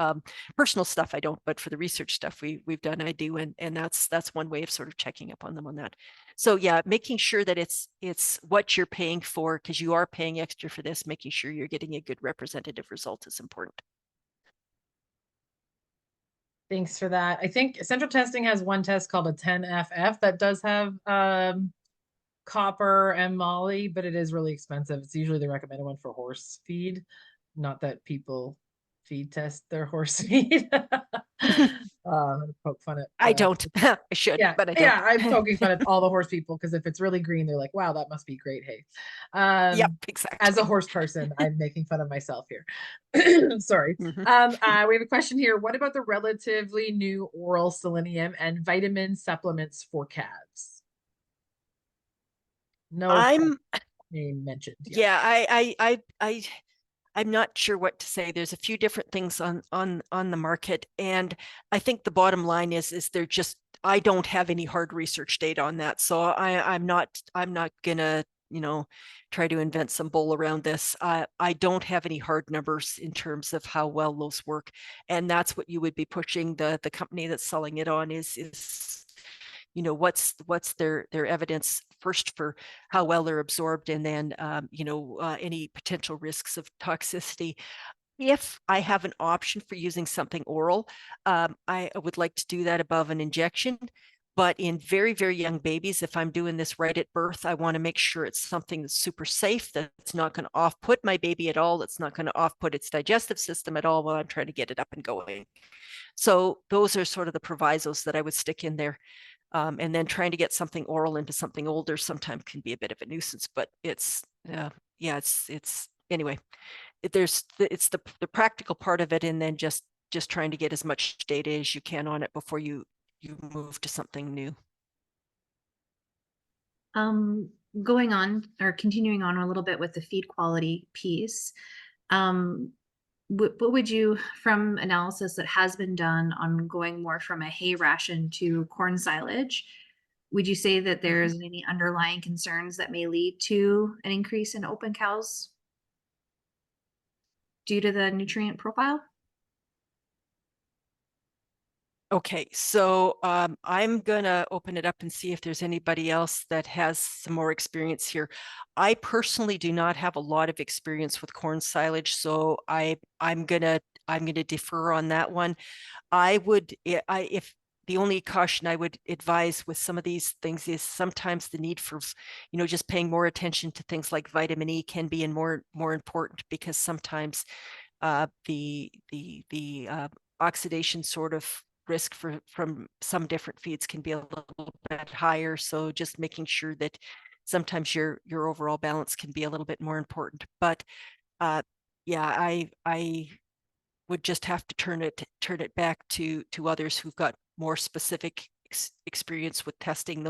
Personal stuff I don't, but for the research stuff we've done, I do, and that's one way of sort of checking up on them on that. So yeah, making sure that it's what you're paying for, because you are paying extra for this, making sure you're getting a good representative result is important. Thanks for that. I think central testing has one test called a 10FF that does have copper and moly, but it is really expensive. It's usually the recommended one for horse feed. Not that people feed test their horse feed. Poke fun at I don't. I should, yeah, but I don't. yeah, I'm poking fun at all the horse people because if it's really green, they're like, wow, that must be great hay. Yep, exactly. As a horse person, I'm making fun of myself here. Sorry. Mhm. We have a question here. What about the relatively new oral selenium and vitamin supplements for calves? No I'm name mentioned. yeah, I'm not sure what to say. There's a few different things on the market, and I think the bottom line is they're just, I don't have any hard research data on that, so I'm not gonna try to invent some bull around this. I don't have any hard numbers in terms of how well those work, and that's what you would be pushing the company that's selling it on is what's their evidence first for how well they're absorbed, and then any potential risks of toxicity. If I have an option for using something oral, I would like to do that above an injection. But in very, very young babies, if I'm doing this right at birth, I want to make sure it's something that's super safe, that's not going to off-put my baby at all, that's not going to off-put its digestive system at all while I'm trying to get it up and going. So those are sort of the provisos that I would stick in there. And then trying to get something oral into something older sometimes can be a bit of a nuisance, but it's anyway, it's the practical part of it, and then just trying to get as much data as you can on it before you move to something new. Going on or continuing on a little bit with the feed quality piece, what would you, from analysis that has been done on going more from a hay ration to corn silage, would you say that there's any underlying concerns that may lead to an increase in open cows due to the nutrient profile? Okay, so I'm gonna open it up and see if there's anybody else that has some more experience here. I personally do not have a lot of experience with corn silage, so I'm gonna defer on that one. If the only caution I would advise with some of these things is sometimes the need for, just paying more attention to things like vitamin E can be more important, because sometimes the oxidation sort of risk from some different feeds can be a little bit higher. So just making sure that sometimes your overall balance can be a little bit more important. But yeah, I would just have to turn it back to others who've got more specific experience with testing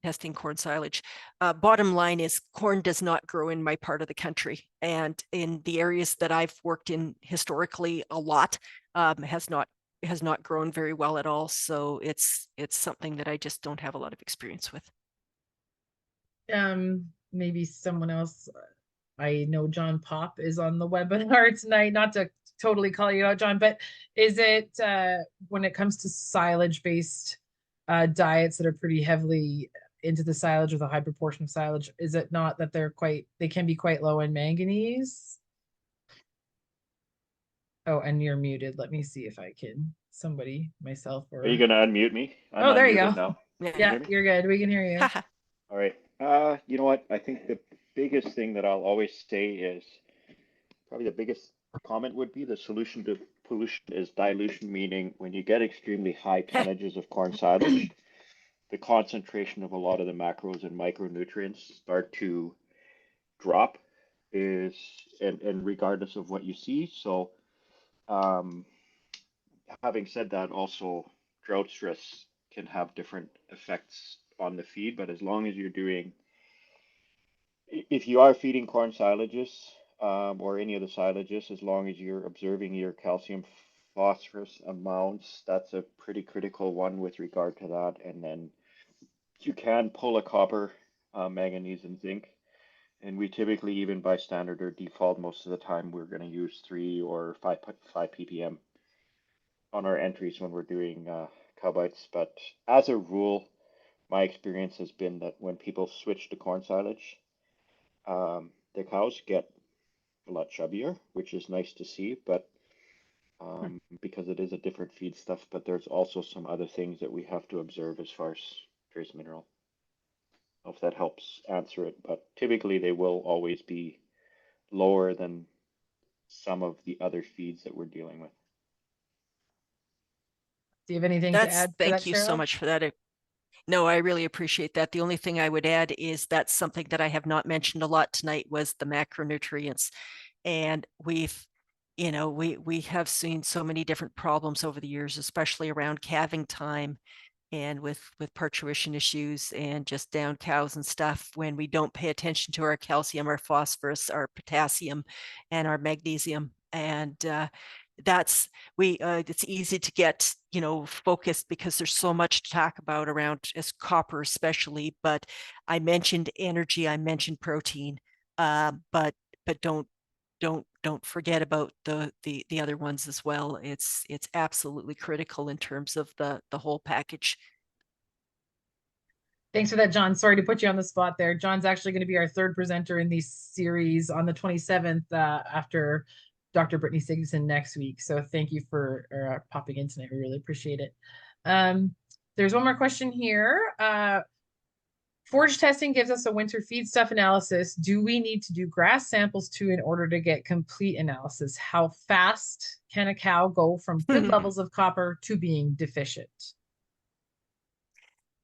testing corn silage. Bottom line is, corn does not grow in my part of the country, and in the areas that I've worked in historically, a lot has not grown very well at all. So it's something that I just don't have a lot of experience with. Maybe someone else. I know John Pop is on the webinar tonight, not to totally call you out, John, but is it when it comes to silage based diets that are pretty heavily into the silage with a high proportion of silage, is it not that they can be quite low in manganese? Oh, and you're muted. Let me see if I can, myself, or. Are you going to unmute me? I'm Oh, there you unmuted go. now. Yeah, you're good. We can hear you. All right. You know what? I think the biggest thing that I'll always say is, probably the biggest comment would be, the solution to pollution is dilution, meaning when you get extremely high tonnages of corn silage, the concentration of a lot of the macros and micronutrients start to drop, and regardless of what you see. So having said that, also drought stress can have different effects on the feed, but as long as you're doing, if you are feeding corn silages, or any of the silages, as long as you're observing your calcium phosphorus amounts, that's a pretty critical one with regard to that. And then you can pull a copper, manganese, and zinc And we typically, even by standard or default, most of the time we're going to use 3 or 5 ppm on our entries when we're doing cow bites. But as a rule, my experience has been that when people switch to corn silage, the cows get a lot chubbier, which is nice to see. But because it is a different feed stuff, but there's also some other things that we have to observe as far as trace mineral. I don't know if that helps answer it, but typically they will always be lower than some of the other feeds that we're dealing with. Do you have anything to That's, add to that, thank you so Cheryl? much for that. No, I really appreciate that. The only thing I would add is that's something that I have not mentioned a lot tonight was the macronutrients. And we've, you know, we have seen so many different problems over the years, especially around calving time and with parturition issues and just down cows and stuff when we don't pay attention to our calcium, our phosphorus, our potassium, and our magnesium. And that's it's easy to get, you know, focused because there's so much to talk about around as copper especially. But I mentioned energy, I mentioned protein, but don't forget about the other ones as well. It's absolutely critical in terms of the whole package. Thanks for that, John. Sorry to put you on the spot there. John's actually going to be our third presenter in this series on the 27th after Dr. Brittany Sigson next week. So thank you for popping in tonight. We really appreciate it. There's one more question here. Forage testing gives us a winter feed stuff analysis. Do we need to do grass samples too in order to get complete analysis? How fast can a cow go from good levels of copper to being deficient?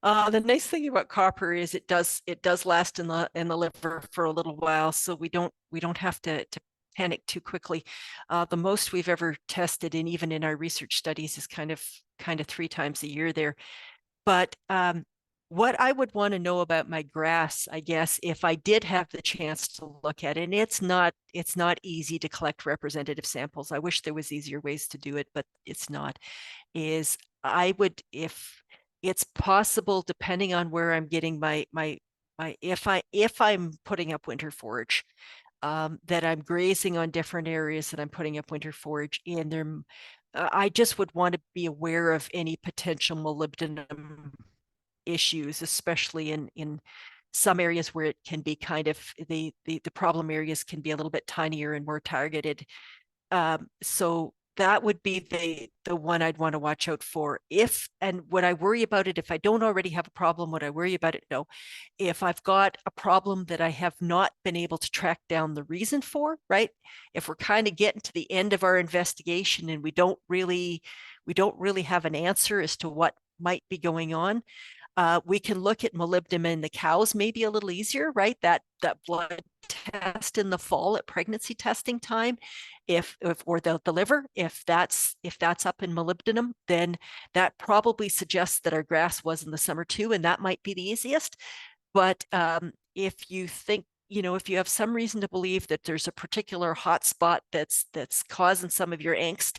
The nice thing about copper is it does last in the liver for a little while, so we don't have to panic too quickly. The most we've ever tested, and even in our research studies, is kind of 3 times a year there. But what I would want to know about my grass, I guess, if I did have the chance to look at it, and it's not easy to collect representative samples. I wish there was easier ways to do it, but it's not. Is I would, if it's possible, depending on where I'm getting my if I'm putting up winter forage, that I'm grazing on different areas that I'm putting up winter forage in there. I just would want to be aware of any potential molybdenum issues, especially in some areas where it can be kind of the problem areas can be a little bit tinier and more targeted. So that would be the one I'd want to watch out for. And would I worry about it if I don't already have a problem? Would I worry about it? No. If I've got a problem that I have not been able to track down the reason for, right? If we're kind of getting to the end of our investigation and we don't really have an answer as to what might be going on, we can look at molybdenum in the cows maybe a little easier, right? That blood test in the fall at pregnancy testing time, if or the liver, if that's up in molybdenum, then that probably suggests that our grass was in the summer too, and that might be the easiest. But if you think, you know, if you have some reason to believe that there's a particular hot spot that's causing some of your angst,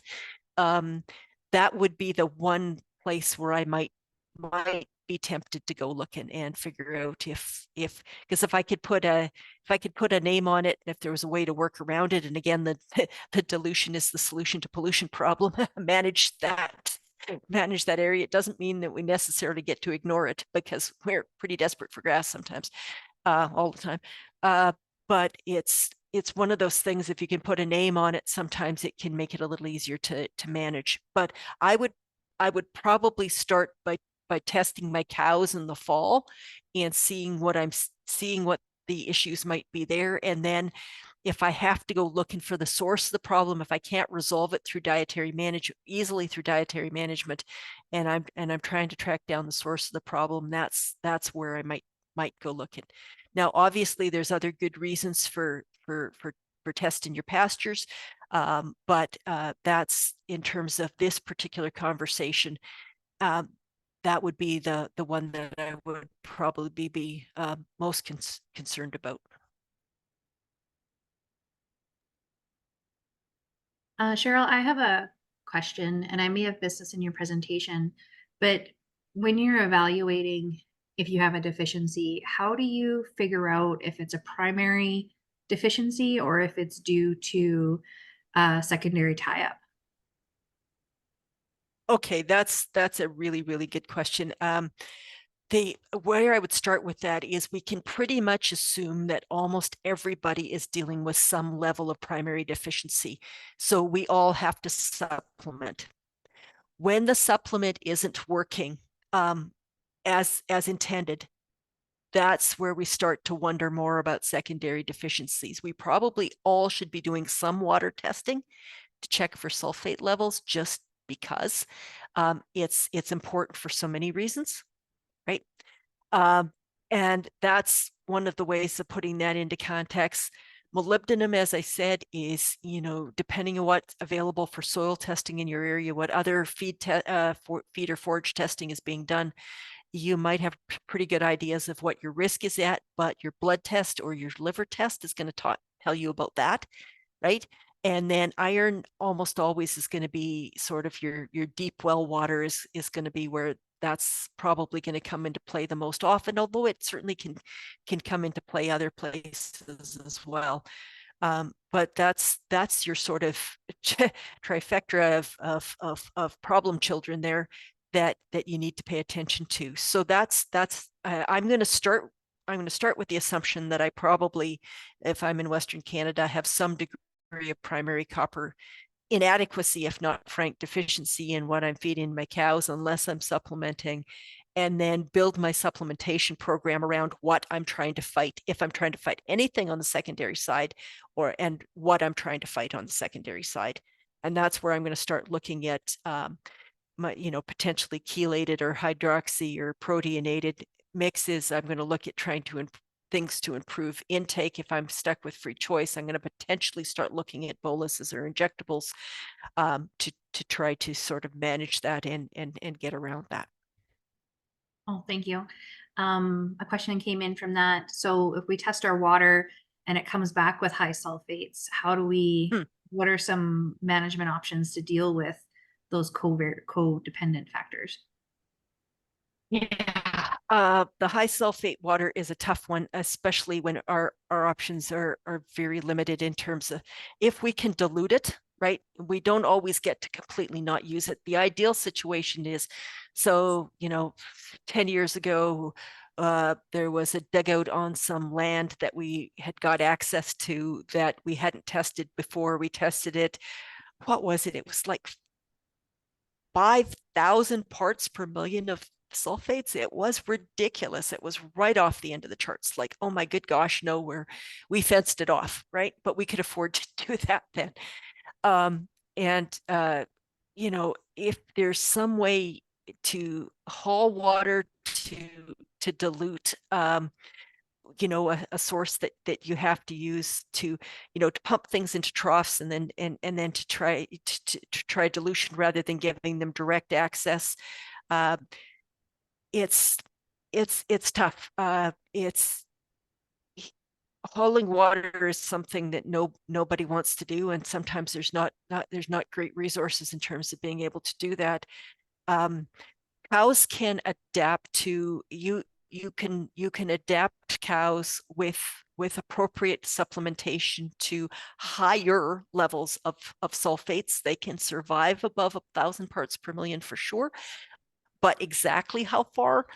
that would be the one place where I might be tempted to go look and figure out if because if I could put a name on it, and if there was a way to work around it, and again the dilution is the solution to pollution problem, manage that area. It doesn't mean that we necessarily get to ignore it, because we're pretty desperate for grass sometimes, all the time. But it's one of those things, if you can put a name on it, sometimes it can make it a little easier to manage. But I would probably start by testing my cows in the fall and seeing what the issues might be there. And then if I have to go looking for the source of the problem, if I can't resolve it through easily through dietary management, and I'm trying to track down the source of the problem, that's where I might go looking. Now, obviously, there's other good reasons for testing your pastures, but that's, in terms of this particular conversation, that would be the one that I would probably be most concerned about. Cheryl, I have a question, and I may have missed this in your presentation, but when you're evaluating if you have a deficiency, how do you figure out if it's a primary deficiency or if it's due to a secondary tie-up? Okay, that's a really, really good question. Where I would start with that is we can pretty much assume that almost everybody is dealing with some level of primary deficiency. So we all have to supplement. When the supplement isn't working as intended, that's where we start to wonder more about secondary deficiencies. We probably all should be doing some water testing to check for sulfate levels, just because it's important for so many reasons, right? And that's one of the ways of putting that into context. Molybdenum, as I said, is, depending on what's available for soil testing in your area, what other feed or forage testing is being done, you might have pretty good ideas of what your risk is at, but your blood test or your liver test is going to tell you about that, right? And then iron almost always is going to be sort of your deep well water is going to be where that's probably going to come into play the most often, although it certainly can come into play other places as well. But that's your sort of trifecta of problem children there that you need to pay attention to. So that's I'm going to start with the assumption that I probably, if I'm in Western Canada, have some degree of primary copper inadequacy, if not frank deficiency, in what I'm feeding my cows, unless I'm supplementing, and then build my supplementation program around what I'm trying to fight, if I'm trying to fight anything on the secondary side, and what I'm trying to fight on the secondary side. And that's where I'm going to start looking at potentially chelated or hydroxy or proteinated mixes. I'm going to look at trying to things to improve intake. If I'm stuck with free choice, I'm going to potentially start looking at boluses or injectables to try to sort of manage that and get around that. Oh, thank you. A question came in from that. So if we test our water and it comes back with high sulfates, how do we, what are some management options to deal with those codependent factors? Yeah, the high sulfate water is a tough one, especially when our options are very limited in terms of if we can dilute it, right? We don't always get to completely not use it. The ideal situation is, so 10 years ago, there was a dugout on some land that we had got access to that we hadn't tested before. We tested it. What was it? It was like 5,000 parts per million of sulfates. It was ridiculous. It was right off the end of the charts. Like, oh my good gosh, no, we fenced it off, right? But we could afford to do that then. If there's some way to haul water to dilute, a source that you have to use to pump things into troughs and then to try dilution rather than giving them direct access. It's tough. It's hauling water is something that nobody wants to do, and sometimes there's not great resources in terms of being able to do that. Cows can adapt to you. You can adapt cows with appropriate supplementation to higher levels of sulfates. They can survive above 1,000 parts per million for sure, but exactly how far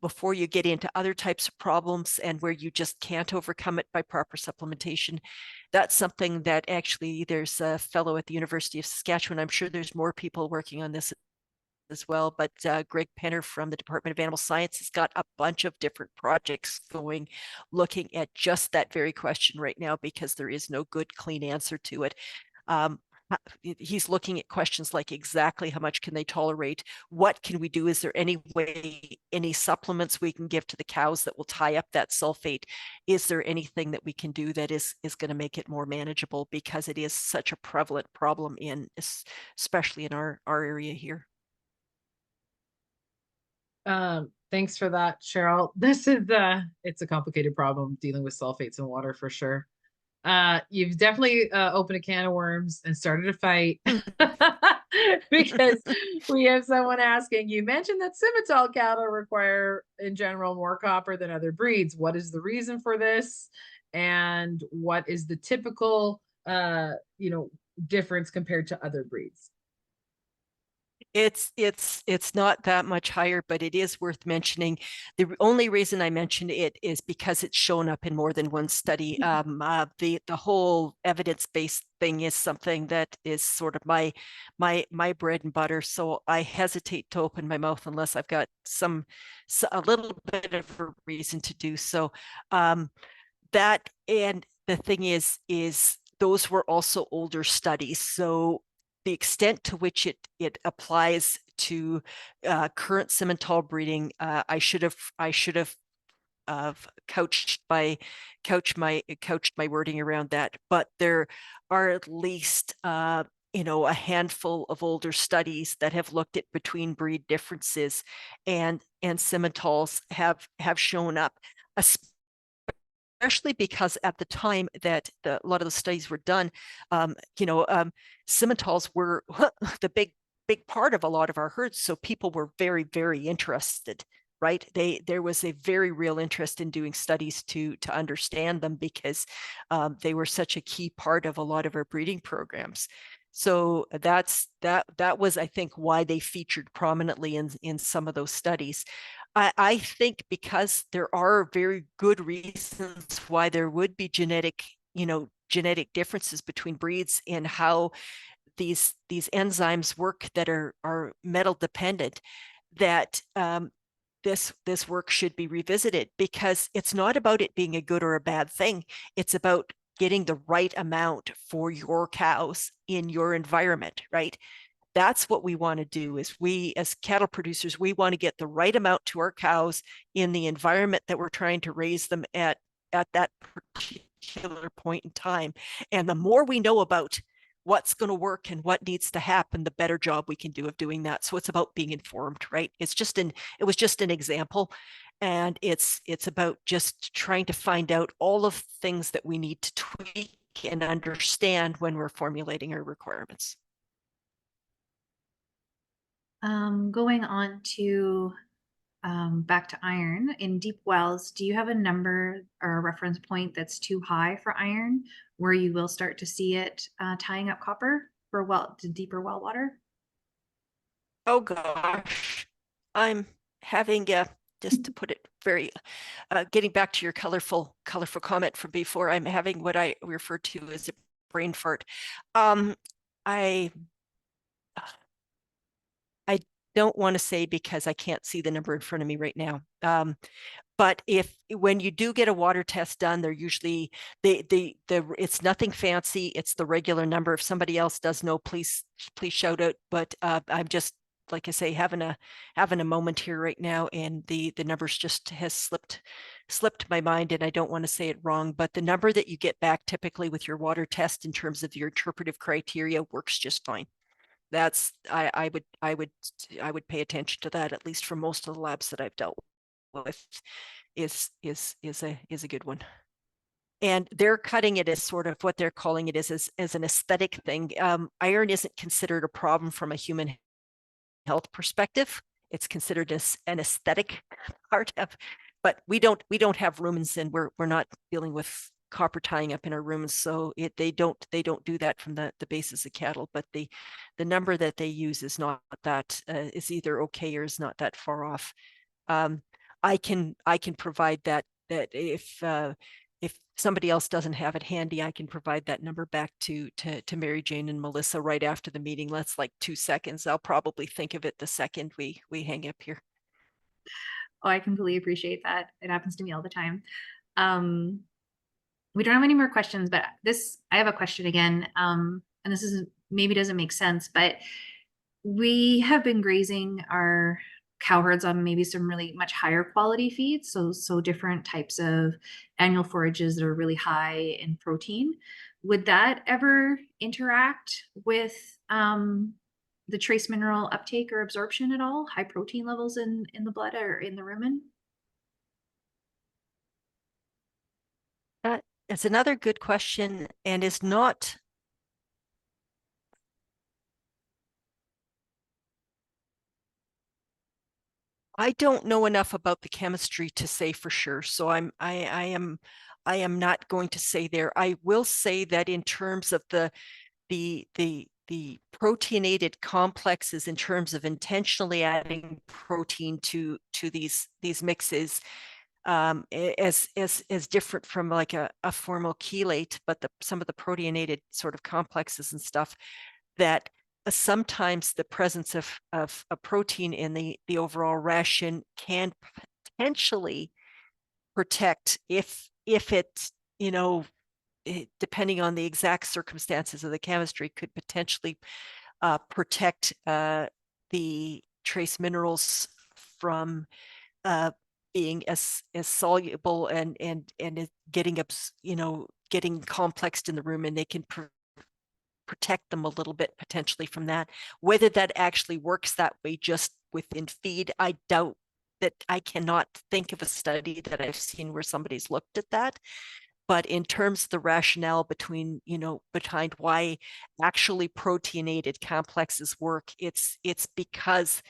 before you get into other types of problems and where you just can't overcome it by proper supplementation, that's something that actually there's a fellow at the University of Saskatchewan. I'm sure there's more people working on this as well, but Greg Penner from the Department of Animal Science has got a bunch of different projects going, looking at just that very question right now, because there is no good, clean answer to it. He's looking at questions like exactly how much can they tolerate? What can we do? Is there any way, any supplements we can give to the cows that will tie up that sulfate? Is there anything that we can do that is going to make it more manageable? Because it is such a prevalent problem especially in our area here. Thanks for that, Cheryl. This is it's a complicated problem dealing with sulfates in water for sure. You've definitely opened a can of worms and started a fight. because we have someone asking, you mentioned that Simmental cattle require in general more copper than other breeds. What is the reason for this? And what is the typical, difference compared to other breeds? It's not that much higher, but it is worth mentioning. The only reason I mention it is because it's shown up in more than one study. The whole evidence-based thing is something that is sort of my bread and butter. So I hesitate to open my mouth unless I've got a little bit of a reason to do so. That, and the thing is those were also older studies. So the extent to which it applies to current Simmental breeding, I should have couched my wording around that. But there are at least a handful of older studies that have looked at between breed differences, and Simmentals have shown up, especially because at the time that a lot of the studies were done, Simmentals were the big part of a lot of our herds. So people were very, very interested, right? There was a very real interest in doing studies to understand them, because they were such a key part of a lot of our breeding programs. So that was, I think, why they featured prominently in some of those studies. I think because there are very good reasons why there would be genetic differences between breeds in how these enzymes work that are metal dependent, that this work should be revisited, because it's not about it being a good or a bad thing. It's about getting the right amount for your cows in your environment, right? That's what we want to do. Is we, as cattle producers, we want to get the right amount to our cows in the environment that we're trying to raise them at that particular point in time. And the more we know about what's going to work and what needs to happen, the better job we can do of doing that. So it's about being informed, right? It was just an example. And it's about just trying to find out all of the things that we need to tweak and understand when we're formulating our requirements. Going on to back to iron in deep wells, do you have a number or a reference point that's too high for iron, where you will start to see it tying up copper for to deeper well water? Oh gosh, I'm having just to put it very, getting back to your colorful comment from before, I'm having what I refer to as a brain fart. I don't want to say, because I can't see the number in front of me right now. But when you do get a water test done, they're usually it's nothing fancy. It's the regular number. If somebody else does know, please shout out. But I'm just, like I say, having a moment here right now, and the numbers just has slipped my mind, and I don't want to say it wrong. But the number that you get back typically with your water test in terms of your interpretive criteria works just fine. That's I would pay attention to that, at least for most of the labs that I've dealt with, is a good one. And they're cutting it as sort of what they're calling it as an aesthetic thing. Iron isn't considered a problem from a human health perspective. It's considered as an aesthetic part of, but we don't have rumens, and we're not dealing with copper tying up in our rooms, so they don't do that from the basis of cattle. But the number that they use is not that is either okay or is not that far off. I can provide that if somebody else doesn't have it handy, I can provide that number back to Mary Jane and Melissa right after the meeting. That's like 2 seconds. I'll probably think of it the second we hang up here. Oh, I completely appreciate that. It happens to me all the time. We don't have any more questions, but I have a question again. And this maybe doesn't make sense, but we have been grazing our cow herds on maybe some really much higher quality feeds. So different types of annual forages that are really high in protein. Would that ever interact with the trace mineral uptake or absorption at all? High protein levels in the blood or in the rumen? It's another good question, and is not I don't know enough about the chemistry to say for sure. So I am not going to say there. I will say that in terms of the proteinated complexes, in terms of intentionally adding protein to these mixes, as different from like a formal chelate, but some of the proteinated sort of complexes and stuff, that sometimes the presence of a protein in the overall ration can potentially protect, if it, you know, depending on the exact circumstances of the chemistry, could potentially protect the trace minerals from being as soluble and getting up, getting complexed in the room, and they can protect them a little bit potentially from that. Whether that actually works that way just within feed, I doubt that. I cannot think of a study that I've seen where somebody's looked at that. But in terms of the rationale behind why actually proteinated complexes work, it's because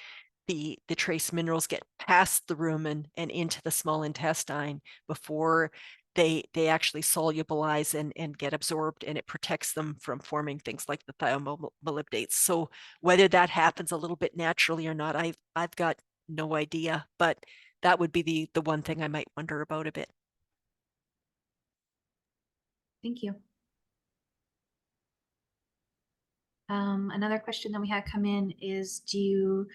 the trace minerals get past the rumen and into the small intestine before they actually solubilize and get absorbed, and it protects them from forming things like the thiomolybdates. So whether that happens a little bit naturally or not, I've got no idea, but that would be the one thing I might wonder about a bit. Thank you. Another question that we had come in is, do you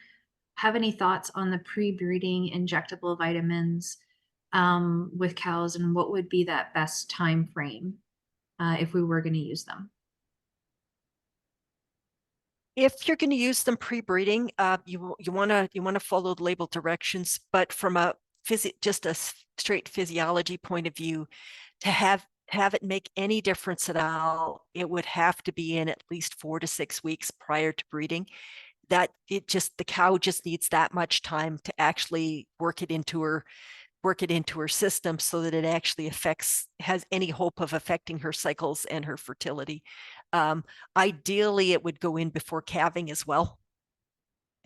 have any thoughts on the pre-breeding injectable vitamins with cows, and what would be that best time frame if we were going to use them? If you're going to use them pre-breeding, you want to follow the label directions, but from just a straight physiology point of view, to have it make any difference at all, it would have to be in at least 4 to 6 weeks prior to breeding. That the cow just needs that much time to actually work it into her system, so that it actually has any hope of affecting her cycles and her fertility. Ideally, it would go in before calving as well.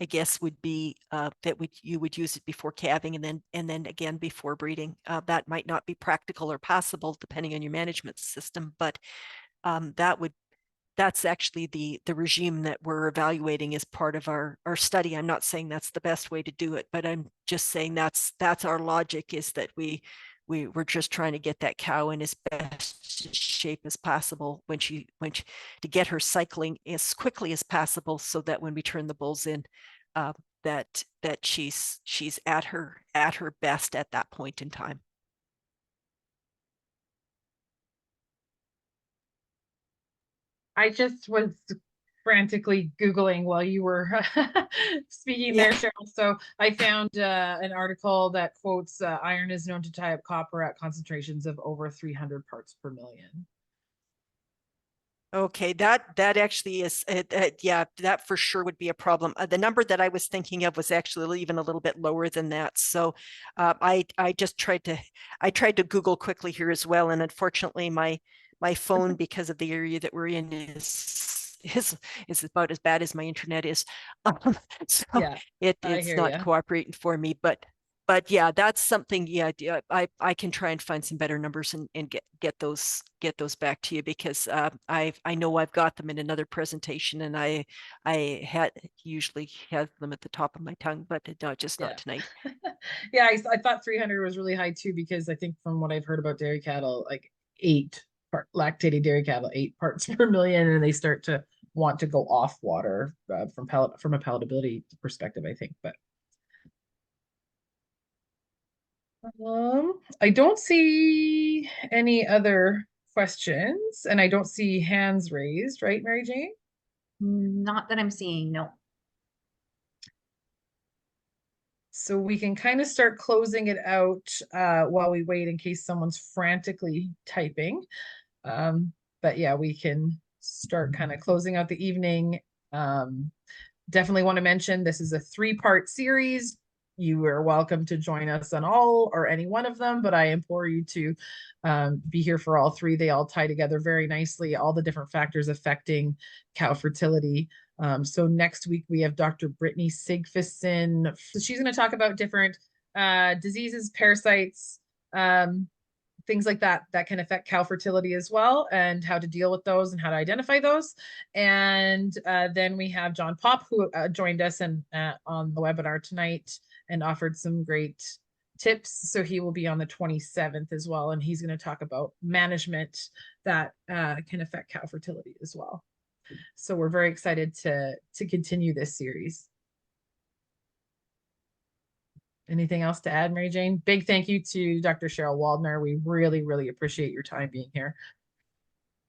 I guess would be you would use it before calving, and then again before breeding. That might not be practical or possible depending on your management system, but that's actually the regime that we're evaluating as part of our study. I'm not saying that's the best way to do it, but I'm just saying that's our logic, is that we're just trying to get that cow in as best shape as possible when she to get her cycling as quickly as possible, so that when we turn the bulls in, that she's at her best at that point in time. I just was frantically Googling while you were speaking Yeah. there, Cheryl. So I found an article that quotes iron is known to tie up copper at concentrations of over 300 parts per million. Okay, that actually is, yeah, that for sure would be a problem. The number that I was thinking of was actually even a little bit lower than that. So I just tried to Google quickly here as well, and unfortunately my phone, because of the area that we're in, is about as bad as my internet is. So Yeah, it's not cooperating for me, but yeah, that's something. Yeah, I can try and find some better numbers and get those back to you, because I know I've got them in another presentation, and I usually have them at the top of my tongue, but not tonight. Yeah, I thought 300 was really high too, because I think from what I've heard about dairy cattle, like lactating dairy cattle, 8 parts per million, and they start to want to go off water from a palatability perspective, I think. But I don't see any other questions, and I don't see hands raised, right, Mary Jane? Not that I'm seeing, no. So we can kind of start closing it out while we wait, in case someone's frantically typing. But yeah, we can start kind of closing out the evening. Definitely want to mention this is a 3-part series. You are welcome to join us on all or any one of them, but I implore you to be here for all 3. They all tie together very nicely, all the different factors affecting cow fertility. So next week we have Dr. Brittany Sigfusson. So she's going to talk about different diseases, parasites, things like that that can affect cow fertility as well, and how to deal with those and how to identify those. And then we have John Pop, who joined us and on the webinar tonight and offered some great tips. So he will be on the 27th as well, and he's going to talk about management that can affect cow fertility as well. So we're very excited to continue this series. Anything else to add, Mary Jane? Big thank you to Dr. Cheryl Waldner. We really, really appreciate your time being here.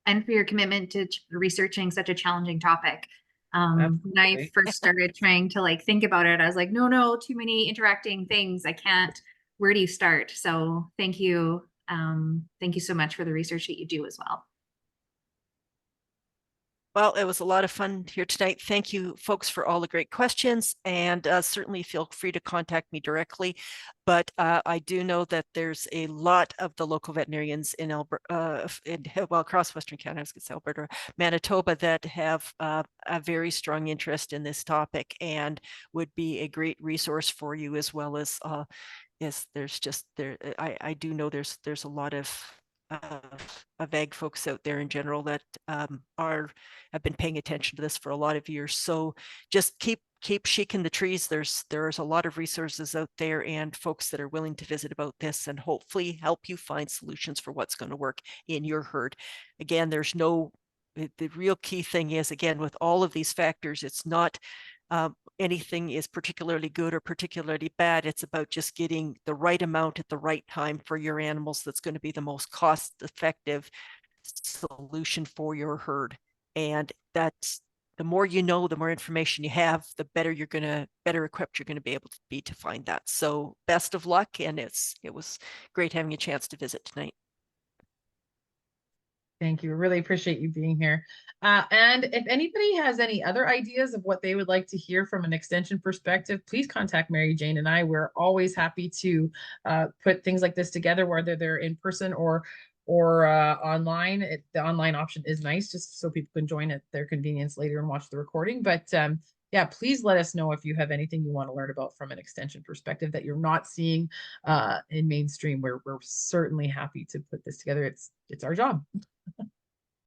And for your commitment to researching such a challenging topic. When I Absolutely. first started trying to like think about it, I was like, no, too many interacting things. I can't. Where do you start? So thank you. Thank you so much for the research that you do as well. Well, it was a lot of fun here tonight. Thank you, folks, for all the great questions, and certainly feel free to contact me directly. But I do know that there's a lot of the local veterinarians in Alberta, well, across Western Canada, I was going to say Alberta, Manitoba, that have a very strong interest in this topic and would be a great resource for you, as well as yes, there's just there. I do know there's a lot of ag folks out there in general that have been paying attention to this for a lot of years. So just keep shaking the trees. There's a lot of resources out there and folks that are willing to visit about this and hopefully help you find solutions for what's going to work in your herd. Again, there's no, the real key thing is, again, with all of these factors, it's not anything is particularly good or particularly bad. It's about just getting the right amount at the right time for your animals. That's going to be the most cost-effective solution for your herd. And that's, the more you know, the more information you have, the better equipped you're going to be able to be to find that. So best of luck. And it was great having a chance to visit tonight. Thank you. Really appreciate you being here. And if anybody has any other ideas of what they would like to hear from an extension perspective, please contact Mary Jane and I. We're always happy to put things like this together, whether they're in person or online. The online option is nice, just so people can join at their convenience later and watch the recording. But yeah, please let us know if you have anything you want to learn about from an extension perspective that you're not seeing in mainstream. We're certainly happy to put this together. It's our job.